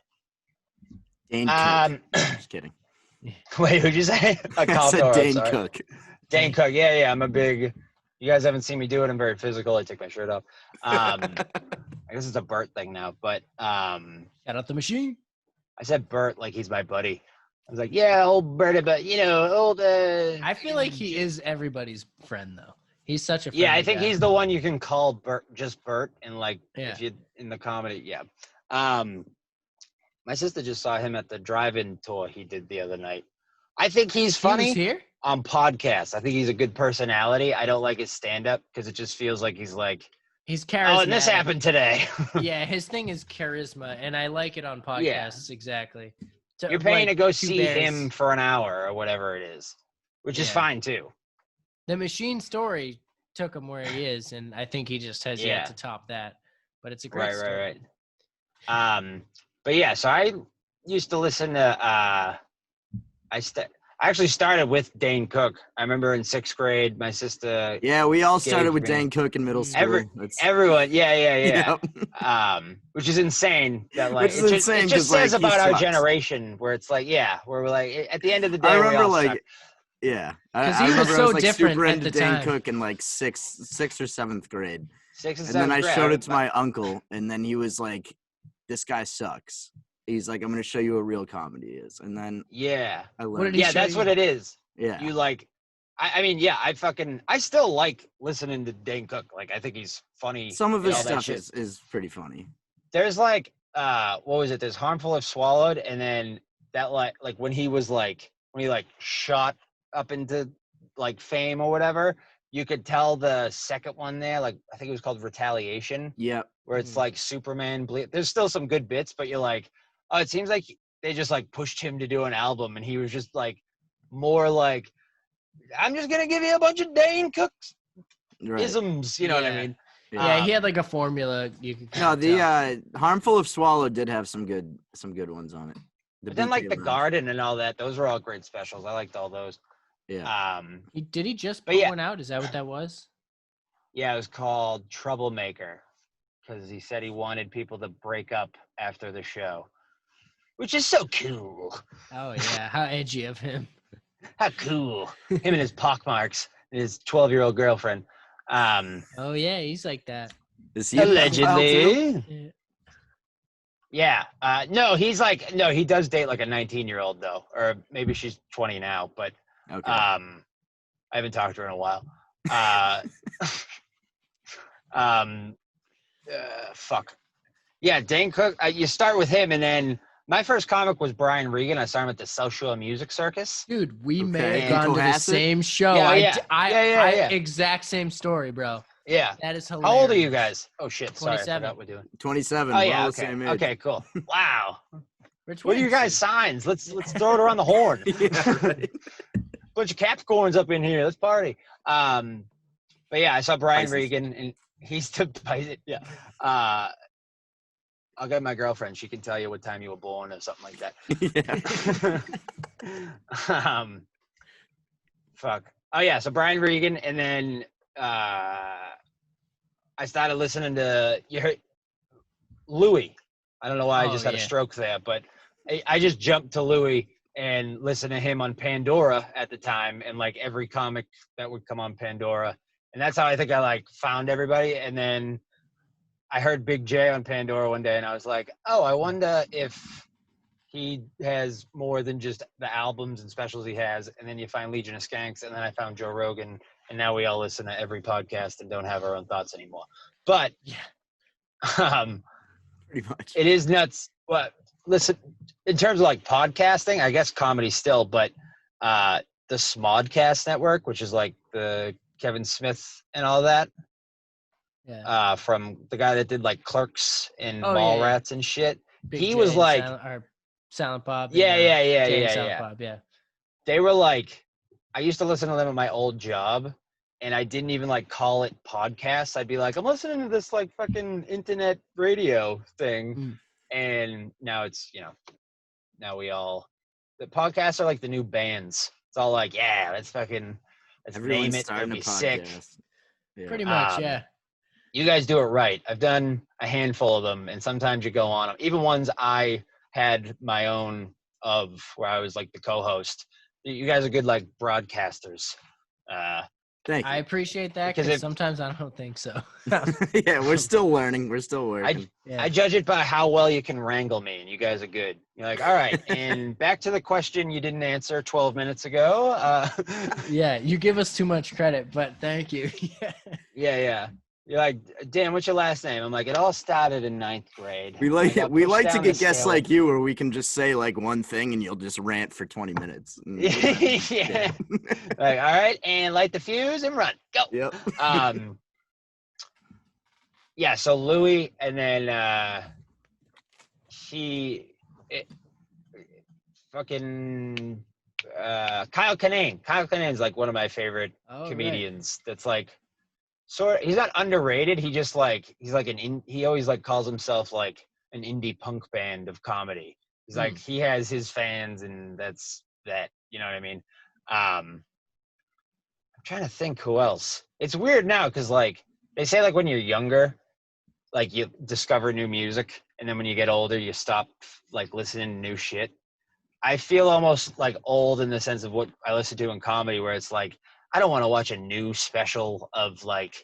Dane Cook. Just kidding. Wait, whould you say? A I said I'm Dane sorry. Cook. Dane Cook. Yeah. I'm a big. You guys haven't seen me do it. I'm very physical. I take my shirt off. I guess it's a Bert thing now, but Shout out the machine. I said Bert like he's my buddy. I was like, yeah, old Bert, but old. I feel like he is everybody's friend though. He's such a Yeah, I friendly think guy. he's the one you can call Bert, just Bert, and like Yeah. if you in the comedy, yeah. My sister just saw him at the drive-in tour he did the other night. I think he's He was funny here. on podcasts. I think he's a good personality. I don't like his stand-up because it just feels like he's like, He's charismatic. oh, and this happened today. Yeah, his thing is charisma, and I like it on podcasts. Exactly. So, You're paying like, to go Two see Bears. him for an hour or whatever it is, which is Yeah. fine too. The machine story took him where he is, and I think he just has Yeah. yet to top that. But it's a great Right. story. But yeah, so I used to listen to I actually started with Dane Cook. I remember in 6th grade, my sister, Yeah, we all started Gave with me- Dane Cook in middle school. everyone, yeah. Yep. Which is insane. That like Which is insane it just 'cause, like, says he about our sucks. generation, where it's like, yeah, where we're like, at the end of the day, I we remember all like, suck. yeah. 'Cause I he was remember I so was like different super at into the Dane time. Cook in like sixth or 7th grade. 6th and And then 7th I grade, showed it to my uncle, and then he was like, "This guy sucks." He's like, "I'm gonna show you what real comedy is," and then Yeah, I What learned. did he yeah, show that's you? what it is. Yeah, You like, I mean, yeah, I still like listening to Dane Cook. Like, I think he's funny. some of and his all that stuff shit. is pretty funny. There's like what was it? There's Harmful If Swallowed, and then that like when he shot up into like fame or whatever, you could tell the second one there, like I think it was called Retaliation, Yep. where it's Hmm. like Superman there's still some good bits, but you're like, oh, it seems like they just like pushed him to do an album, and he was just like more like, I'm just gonna give you a bunch of Dane Cook Right. isms, you know what I Yeah. mean? Yeah, he had like a formula. You could No, kinda tell. the Harmful If Swallowed did have some good ones on it. But then like BK The Lounge. Garden and all that, those were all great specials. I liked all those. Yeah. Did he just But put yeah. one out? Is that what that was? Yeah, it was called Troublemaker because he said he wanted people to break up after the show, which is so cool. Oh yeah, how edgy of him. How cool. Him and his pockmarks and his 12-year-old girlfriend. Oh yeah, he's like that. Is he a pedophile too? Allegedly. Yeah. Yeah. No, he does date like a 19-year-old though, or maybe she's 20 now, but Okay. I haven't talked to her in a while. Fuck. Yeah, Dane Cook. You start with him, and then My first comic was Brian Regan. I saw him at the South Shore Music Circus. Dude, we may Okay. have gone to the Cohasset? same show. Yeah, I, yeah. d- I, Yeah, I yeah. exact same story, bro. Yeah. That is hilarious. How old are you guys? Oh shit! Sorry, I 27. forgot we're doing. 27. Oh we're yeah, all the okay, same age. okay, cool. Wow. We're What are you twins. guys' signs? Let's throw it around the horn. Yeah, right. Bunch of Capricorns up in here. Let's party. But yeah, I saw Brian Pisces. Regan, and he's the yeah. I'll get my girlfriend. She can tell you what time you were born or something like that. Yeah. Fuck. Oh yeah, so Brian Regan, and then I started listening to Louis. I don't know why I just had a yeah. stroke there, but I just jumped to Louis and listened to him on Pandora at the time, and like every comic that would come on Pandora, and that's how I think I like found everybody. And then I heard Big J on Pandora one day, and I was like, oh, I wonder if he has more than just the albums and specials he has. And then you find Legion of Skanks, and then I found Joe Rogan, and now we all listen to every podcast and don't have our own thoughts anymore. But Yeah. Pretty much. it is nuts. But listen, in terms of like podcasting, I guess comedy still, but the Smodcast Network, which is like the Kevin Smith and all that, Yeah. from the guy that did like Clerks and Oh, yeah, yeah. Mallrats and shit. Big he J was and like, Silent Bob. yeah, and, yeah, yeah, Jay and yeah, Silent yeah. Bob, yeah. They were like, I used to listen to them at my old job, and I didn't even like call it podcasts. I'd be like, I'm listening to this like fucking internet radio thing. Mm. And now it's, now the podcasts are like the new bands. It's all like, yeah, let's name Everyone's it. starting It'll a be sick. podcast. Yeah. Pretty much, Um, yeah. You guys do it right. I've done a handful of them, and sometimes you go on them. Even ones I had my own of, where I was like the co-host. You guys are good like broadcasters. Thank I you. appreciate that Because because if- sometimes I don't think so. Yeah, we're still learning. We're still working. Yeah. I judge it by how well you can wrangle me, and you guys are good. You're like, all right, and back to the question you didn't answer 12 minutes ago. Yeah, you give us too much credit, but thank you. Yeah. Yeah. You're like, Dan, what's your last name? I'm like, it all started in 9th grade. We I like got we pushed like to down get the guests scale. like you where we can just say like one thing and you'll just rant for 20 minutes. And Yeah. Like, all right, and light the fuse and run. Go. Yep. Yeah, so Louis, and then Kyle Kinane. Kyle Kinane's like one of my favorite Oh, comedians. That's like he's not underrated. He just like he always like calls himself like an indie punk band of comedy. He's like he has his fans, and that's that. You know what I mean? I'm trying to think who else. It's weird now because like they say like when you're younger, like you discover new music, and then when you get older, you stop like listening to new shit. I feel almost like old in the sense of what I listen to in comedy, where it's like I don't want to watch a new special of like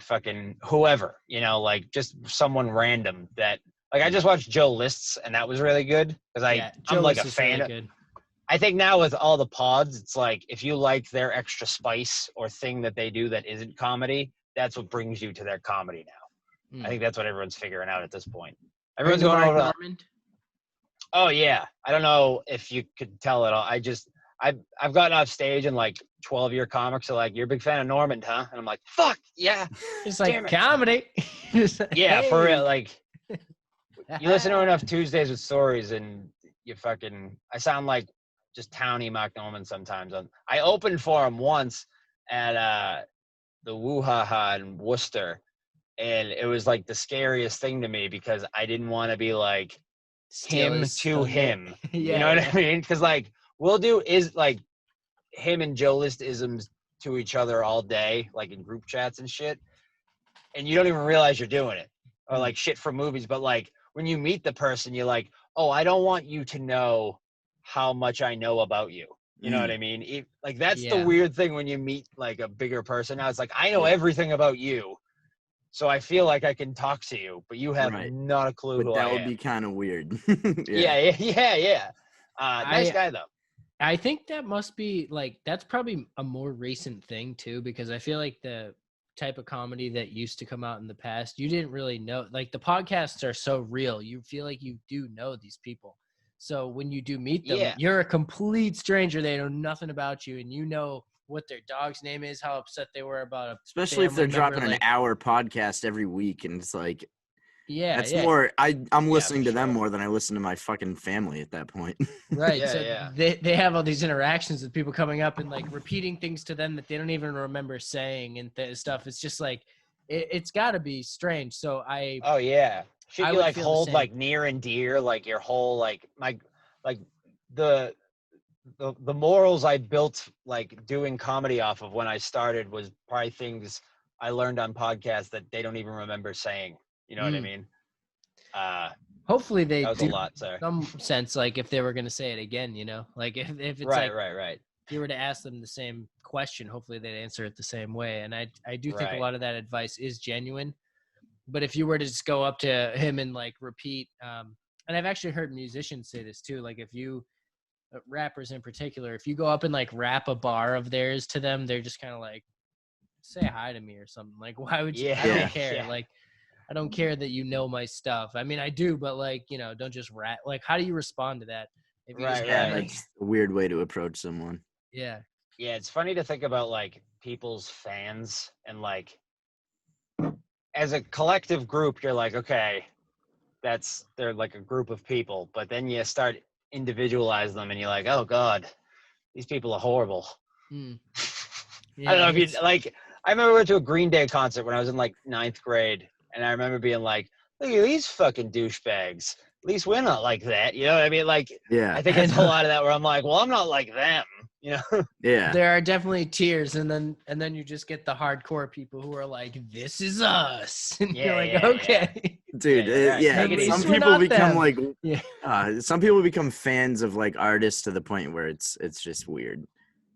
fucking whoever, like just someone random that like I just watched Joe Lists, and that was really good because I'm like a fan. Good. I think now with all the pods, it's like if you like their extra spice or thing that they do that isn't comedy, that's what brings you to their comedy now. I think that's what everyone's figuring out at this point. Everyone's going over. Normand? Oh yeah, I don't know if you could tell at all. I've gotten off stage and like 12-year comics are like, "You're a big fan of Normand, huh?" And I'm like, "Fuck yeah, It's Damn like it. comedy. yeah, for real." Like Like you listen to enough Tuesdays with Stories, and you fucking. I sound like just towny Mark Norman sometimes. I opened for him once at the Woo Ha Ha in Worcester, and it was like the scariest thing to me because I didn't want to be like him to him. Yeah, You know what I mean? Because like we'll do is like him and Joe List isms to each other all day, like in group chats and shit, and you don't even realize you're doing it, or like shit from movies. But like when you meet the person, you're like, oh, I don't want you to know how much I know about you. You know what I mean? Like that's the Yeah. weird thing when you meet like a bigger person. Now it's like I know everything about you. So I feel like I can talk to you, but you have Right. not a clue But who that I would am. be kind of weird. Yeah. Nice guy though. I think that must be like that's probably a more recent thing too, because I feel like the type of comedy that used to come out in the past, you didn't really know. Like the podcasts are so real. You feel like you do know these people. So when you do meet them, Yeah. you're a complete stranger. They know nothing about you, and you know what their dog's name is, how upset they were about a Especially if they're family member, dropping an like- hour podcast every week, and it's like that's yeah. more. I'm listening for to them sure. more than I listen to my fucking family at that point. Right. Yeah, So yeah. they have all these interactions with people coming up and like repeating things to them that they don't even remember saying and stuff. It's just like it's got to be strange. So Oh yeah, shit I you would like feel the hold same. like near and dear, like your whole like the morals I built like doing comedy off of when I started was probably things I learned on podcasts that they don't even remember saying. You know what I Mm. mean? hopefully they That was a do lot, sir. some sense, like if they were going to say it again, you know, like if it's Right, like right. if you were to ask them the same question, hopefully they'd answer it the same way. And I do think a Right. lot of that advice is genuine. But if you were to just go up to him and like repeat, and I've actually heard musicians say this too, like if you, rappers in particular, if you go up and like rap a bar of theirs to them, they're just kind of like, say hi to me or something. Like, why would you? I Yeah, don't care. yeah. Like, I don't care that you know my stuff. I mean, I do, but like, you know, don't just rap. Like, how do you respond to that? If you just Right, kinda, right. like- That's a weird way to approach someone. yeah. Yeah, it's funny to think about like people's fans and like as a collective group, you're like, okay, they're like a group of people, but then you start individualize them and you're like, oh God, these people are horrible. Hmm. I don't know if it's- you like, I remember we went to a Green Day concert when I was in like 9th grade, and I remember being like, look at these fucking douchebags. At least we're not like that. You know what I mean? Like, Yeah, I think I it's a know. lot of that where I'm like, well, I'm not like them. You know? yeah. There are definitely tiers, and then you just get the hardcore people who are like, "This is us," and Yeah, you're like, yeah, "Okay." Dude, Yeah, you're right. yeah. Take it Some easy. We're people not become them. like, Yeah. some people become fans of like artists to the point where it's just weird.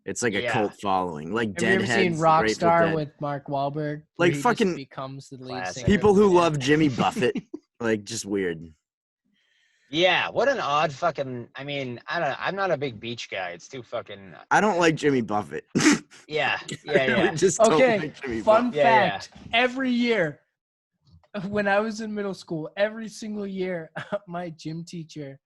It's like a Yeah. cult following, like Have you ever seen Deadheads, the Grateful Rockstar Dead. with Mark Wahlberg? Like where he just fucking becomes the lead classic. singer. people who Yeah. love Jimmy Buffett, like just weird. Yeah. What an odd fucking, I mean, I'm not a big beach guy. It's too fucking, I don't like Jimmy Buffett. yeah. I Yeah. really Yeah. just don't Okay, like Jimmy fun Buffett. Yeah, fact: every year, when I was in middle school, every single year, my gym teacher,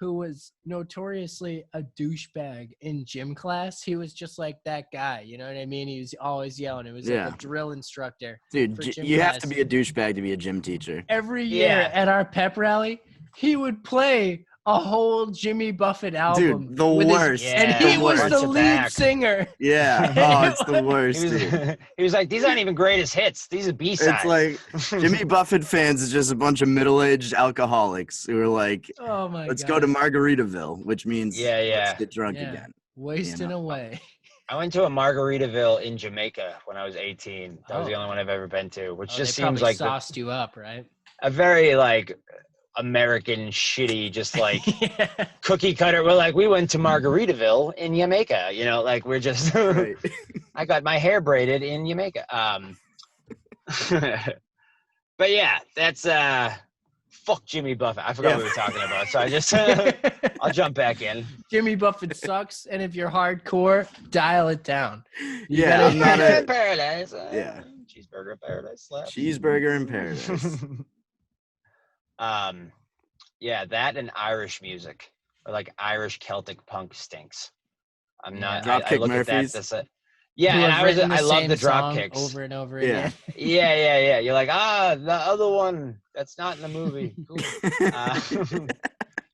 who was notoriously a douchebag in gym class, he was just like that guy. You know what I mean? He was always yelling. It was Yeah. like a drill instructor. Dude, for gym you have to class. be a douchebag to be a gym teacher. Every year Yeah. at our pep rally, he would play a whole Jimmy Buffett album. Dude, the with his- worst. Yeah. and he The was worst. the Front to lead back. singer. Yeah. Oh, it's the worst, He was, dude. he was like, these aren't even greatest hits. These are B-sides. It's like Jimmy Buffett fans is just a bunch of middle-aged alcoholics who are like, Oh my let's god. go to Margaritaville, which means Yeah, yeah. let's get drunk Yeah. again. Wasting know. away. I went to a Margaritaville in Jamaica when I was 18. That was the Oh. only one I've ever been to, which Oh, just they seems probably like sauced you up, right? a very like American shitty, just like Yeah. cookie cutter. We're like, we went to Margaritaville in Jamaica, you know, like we're just, Right. I got my hair braided in Jamaica. But yeah, that's, fuck Jimmy Buffett. I forgot Yeah. what we were talking about. So I just, I'll jump back in. Jimmy Buffett sucks, and if you're hardcore, dial it down. Yeah, gotta- I'm not Cheeseburger in a paradise. Yeah. Cheeseburger in paradise. Slap. cheeseburger in paradise. Yeah, that and Irish music or like Irish Celtic punk stinks. I'm not. Yeah. I Dropkick look Murphys? at that. Yeah, Who and have written I love same the drop song kicks. over and over Yeah. again. Yeah. You're like, the other one that's not in the movie. Cool.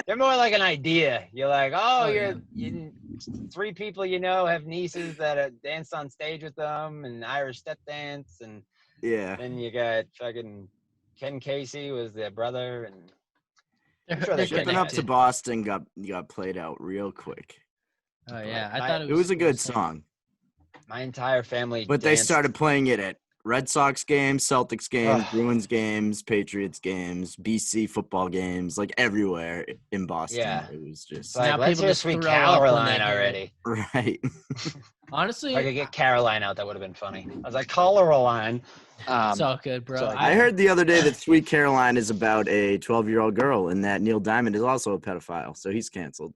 They're more like an idea. You're like, Oh, you 3 people you know have nieces that danced on stage with them and Irish step dance, and Yeah. then you got fucking Ken Casey was their brother, and They're- sure they're they could Shipping up to connected. Boston got played out real quick. Oh yeah, I I- thought It was a good insane. song. my entire family. But they danced. started playing it at Red Sox games, Celtics games, Ugh. Bruins games, Patriots games, BC football games, like everywhere in Boston. Yeah. It was just It's like, Now let's people hear just Sweet throw up when Caroline they hear it. already. right. Honestly, If I could get Caroline out, that would have been funny. I was like, Caroline. it's all good, bro. so I heard the other day that Sweet Caroline is about a 12-year-old girl and that Neil Diamond is also a pedophile, so he's canceled.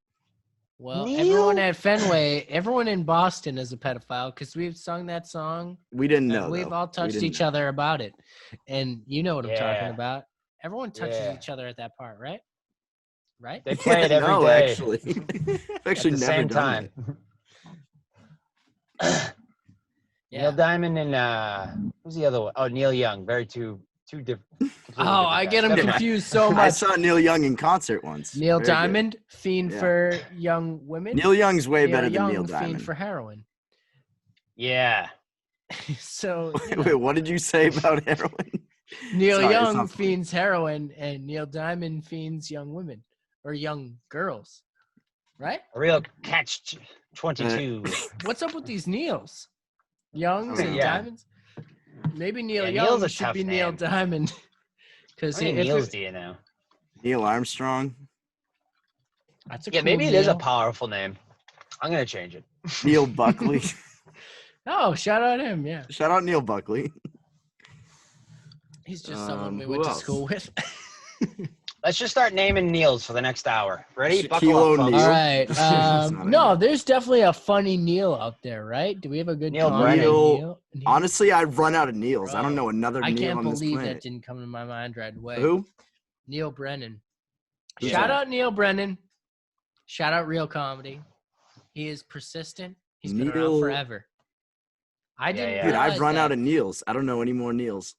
Well, Neil? everyone at Fenway, everyone in Boston is a pedophile because we've sung that song. We didn't And know. we've though. all We touched didn't each know. other about it. And you know what I'm talking Yeah. about. Everyone touches Yeah. each other at that part, right? Right? They play it every no, day actually. I've at actually the never same done time. it. Neil Yeah. Diamond and who's the other one? Oh, Neil Young. Very two different. Oh, I get them Never mind. confused so I much. saw Neil Young in concert once. Neil Very good. Diamond, fiend Yeah. for young women. Neil Young's way better than Young, Neil fiend Diamond. for heroin. Yeah. So you Wait, know, wait, what did you say about heroin? Neil Sorry, it's Young not funny. fiends heroin, and Neil Diamond fiends young women or young girls, right? A real catch 22. What's up with these Neils? Youngs and Yeah. Diamonds? Maybe Neil Yeah, Neil's Young a should tough be Neil name. Diamond. Because How many Neils do you know? Neil Armstrong, that's a Yeah, cool maybe it is a Neil. powerful name. I'm gonna change it. Neil Buckley. Oh, shout out him. Yeah. Shout out Neil Buckley. He's just someone we Who went to else? school with. Let's just start naming Neils for the next hour. Ready? Shaquille Buckle up, folks. O'Neal. All right. It's not No, a- there's definitely a funny Neil out there, right? Do we have a good Neil comedy Brennan. Neil? Honestly, I've run out of Neils. I don't Bro, know another I Neil can't on this believe that planet. didn't come to my mind right away. Who? Neil Brennan. Who's Shout that? out Neil Brennan. Shout out Real Comedy. He is persistent. He's been around Neil- forever. I didn't. yeah. Dude, I've realize run that. out of Neils. I don't know any more Neils.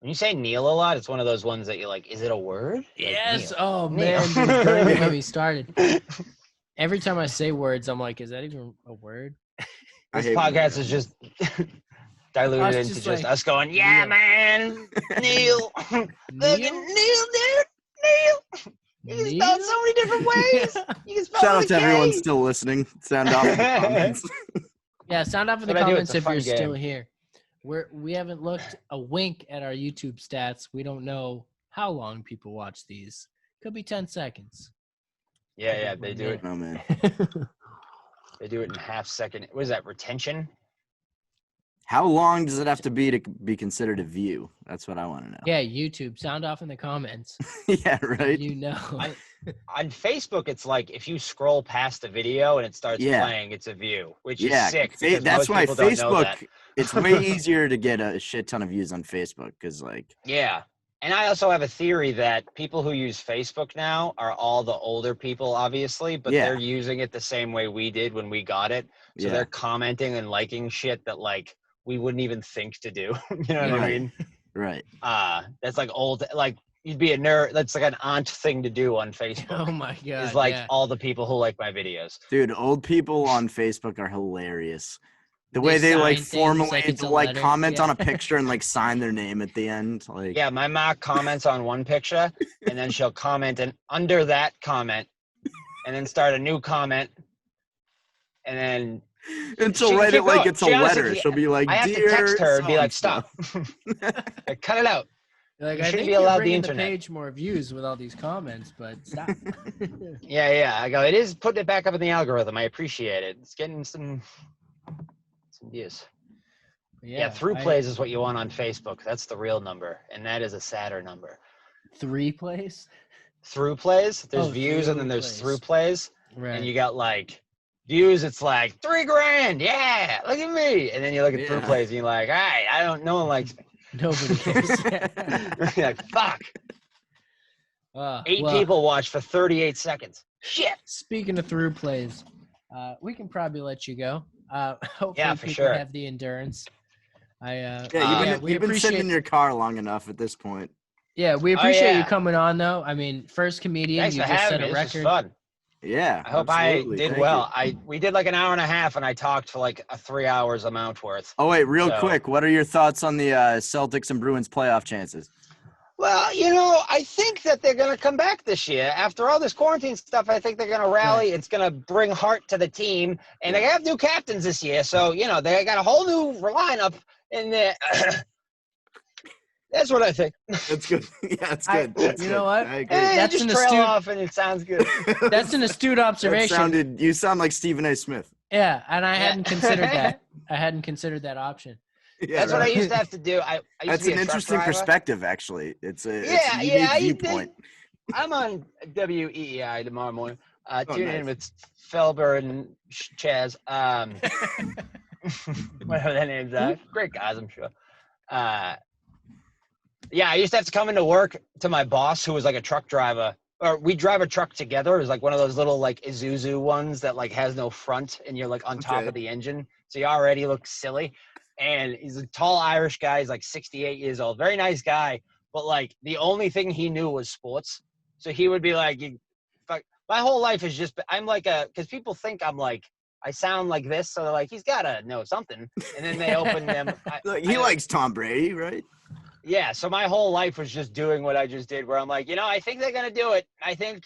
When you say Neil a lot, it's one of those ones that you're like, is it a word? Like, Yes. Neil. Oh Neil. man, dude, don't even get me started. Every time I say words, I'm like, is that even a word? I This hate when podcast that is just diluted Us into just just like, us going, yeah, Neil. man, Neil. Fucking Neil. Neil, dude. Neil. You can spell it so many different ways. You can spell Shout it out with to a K. everyone still listening. Sound off in the comments. Yeah, sound off in the What I do, comments it's a if you're fun still game. here. We haven't looked a wink at our YouTube stats. We don't know how long people watch these. Could be 10 seconds. Yeah, they do it. Oh man. They do it in half second. What is that? Retention? How long does it have to be considered a view? That's what I want to know. Yeah, YouTube. Sound off in the comments. Yeah, right. You know. On Facebook, it's like if you scroll past the video and it starts Yeah. playing, it's a view, which Yeah, is sick. Fa- because that's most why people don't know that. Facebook. It's way easier to get a shit ton of views on Facebook because, like, Yeah. And I also have a theory that people who use Facebook now are all the older people, obviously, but Yeah. they're using it the same way we did when we got it. So yeah, they're commenting and liking shit that like we wouldn't even think to do. You know what I Right. mean? right. That's like old, like you'd be a nerd. That's like an aunt thing to do on Facebook. Oh my god. Is like yeah. all the people who like my videos. Dude, old people on Facebook are hilarious. The They way they sign like things formulate like it's to a like letter. comment Yeah. on a picture and like sign their name at the end. Like, Yeah, my ma comments on one picture and then she'll comment and under that comment and then start a new comment and then and she'll She can write it keep like going. it's a She honestly letter. can- She'll be like, I have to "Dear text her and be like, so-and-so." stop. Like, cut it out. Like, You I shouldn't think be you're allowed the bringing the internet. page more views with all these comments, but stop. Yeah. I go, it is putting it back up in the algorithm. I appreciate it. It's getting some views. Yeah, through plays is what you want on Facebook. That's the real number. And that is a sadder number. 3 plays. Through plays, there's Oh, views and then through there's plays. through plays. Right. And you got like views, it's like $3,000. Yeah, look at me. And then you look at through Yeah. plays and you're like, all right, no one likes me. Nobody cares. You're like, fuck. 8 well, people watched for 38 seconds. Shit. Speaking of through plays, we can probably let you go. Hopefully Yeah, for people sure. have the endurance. Yeah, we you've been sitting appreciate. in your car long enough at this point. Yeah, we appreciate you yeah. coming on though. I mean, first comedian, Thanks you for just having set me. a This was record. fun. Yeah, I hope absolutely. I did Thank well. you. We did like an hour and a half, and I talked for like 3 hours amount worth. Oh wait, real So- quick, what are your thoughts on the Celtics and Bruins playoff chances? Well, I think that they're going to come back this year. After all this quarantine stuff, I think they're going to rally. It's going to bring heart to the team. And they have new captains this year. So, they got a whole new lineup in there. That's what I think. That's good. Yeah, it's I- good. That's you good. know what? I agree. Hey, That's just an trail astute- off and it sounds good. That's an astute That observation. you sound like Stephen A. Smith. Yeah, and I Yeah. hadn't considered that. I hadn't considered that option. Yeah, That's what I right. used to have to do. I used That's to be an a truck interesting driver. perspective, actually. It's a Yeah, unique viewpoint. I'm on WEEI tomorrow morning. Oh, Tune nice. in with Felber and Chaz. Whatever their names are. Great guys, I'm sure. Yeah, I used to have to come into work to my boss, who was like a truck driver. Or we drive a truck together. It was like one of those little like Isuzu ones that like has no front, and you're like on top of the engine, so you already look silly. And he's a tall Irish guy. He's like 68 years old. Very nice guy, but like the only thing he knew was sports. So he would be like, fuck. My whole life is just, I'm like because people think I'm like, I sound like this, so they're like, he's gotta know something. And then they open them. Look, he likes Tom Brady, right? Yeah, so my whole life was just doing what I just did, where I'm like, I think they're gonna do it. I think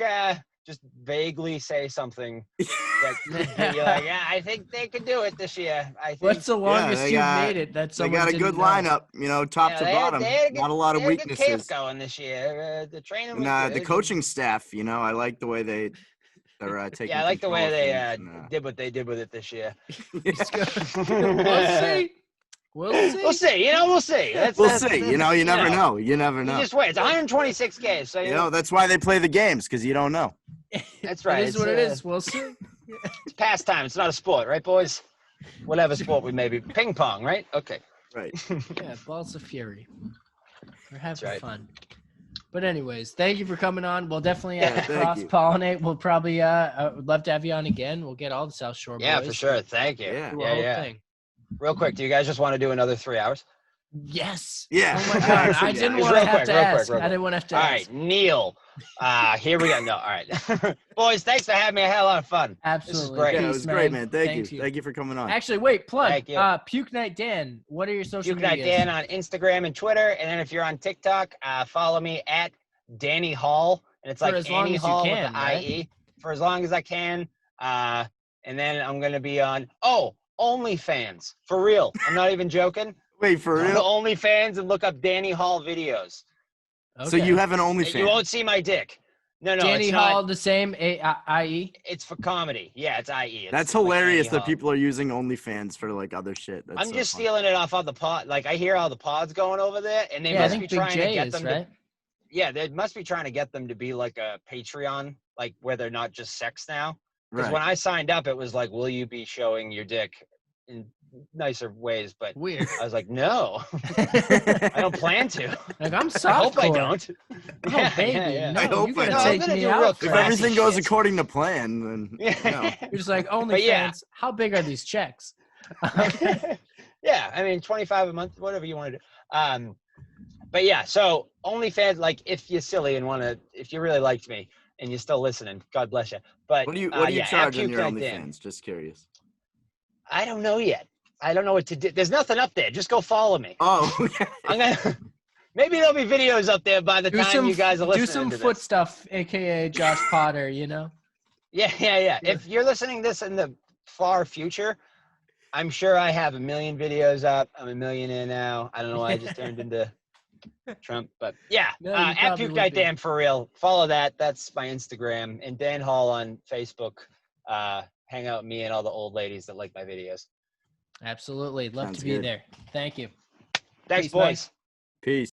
just vaguely say something that could be like, yeah, I think they could do it this year. I think. What's the longest they you've got- made it? That They someone got a didn't good know? lineup, top to they had- bottom. they had Not a lot of they had a good camp weaknesses. going this year. The training was And good. the coaching staff, I like the way they're taking. Yeah, I like the way control of they things and, did what they did with it this year. We'll see. We'll see. We'll see. We'll see. We'll see. You never know. You never You know. just wait. It's 126 games. So That's why they play the games, because you don't know. that's right. It is what it is. We'll see. It's pastime. It's not a sport, right, boys? Whatever sport we may be. Ping pong, right? Okay. Right. Yeah, balls of fury. We're having right. fun. But anyways, thank you for coming on. We'll definitely Yeah, thank you. cross-pollinate. We'll probably would love to have you on again. We'll get all the South Shore boys. Yeah, for sure. Thank you. Yeah. Do a whole Yeah. thing. Real quick, do you guys just want to do another 3 hours? Yes. Yeah. Oh my God. I didn't Just want real to have quick, to real quick, ask. real I quick. didn't want to have to All ask. right, Neil. Here we go. No, all right. Boys, thanks for having me. I had a lot of fun. Absolutely. great. Yeah, it Peace, was great, man. Thank Thank you. Thank you for coming on. Actually, wait, plug. Thank you. Puke Night Dan. What are your social Puke Night medias? Dan on Instagram and Twitter. And then if you're on TikTok, follow me at Danny Hall. And it's For like as long Annie as you Hall can, with the right? IE. For as long as I can. And then I'm going to be on, OnlyFans. For real. I'm not even joking. Wait, for Go to real? OnlyFans and look up Danny Hall videos. So you have an And you OnlyFans? won't see my dick. No, Danny it's Hall, not. the same IE. It's for comedy. Yeah, it's IE. That's It's like hilarious Danny that Hall. people are using OnlyFans for like other shit. That's I'm so just funny. stealing it off all the pod. Like I hear all the pods going over there, and they Yeah, I must be think Big trying to J get is them right. to. Yeah, they must be trying to get them to be like a Patreon, like where they're not just sex now. Because Right. when I signed up, it was like, "Will you be showing your dick in nicer ways?" But Weird. I was like, "No, I don't plan to. Like I'm I soft. hope I don't." Oh baby, no, I hope you I gotta don't. I'm take gonna me do real out. If classy everything goes shit. according to plan, then Yeah. You're just like OnlyFans. But yeah. How big are these checks? Yeah, I mean, 25 a month, whatever you want to do. But yeah, so OnlyFans, like if you're silly and if you really liked me and you're still listening, God bless you. But what do you yeah, charge at on your Puke Night Dan. OnlyFans? Just curious. I don't know yet. I don't know what to do. There's nothing up there. Just go follow me. Oh, okay. I'm gonna. Maybe there'll be videos up there by the time you guys are listening do some to foot this. stuff, aka Josh Potter. Yeah. If you're listening to this in the far future, I'm sure I have a million videos up. I'm a millionaire now. I don't know why I just turned into Trump, but yeah. No, you At probably Puke would Night be. Dan for real. Follow that. That's my Instagram. And Dan Hall on Facebook. Hang out with me and all the old ladies that like my videos. Absolutely, love Sounds to be good. there. Thank you. Thanks, Peace, man. boys. Peace.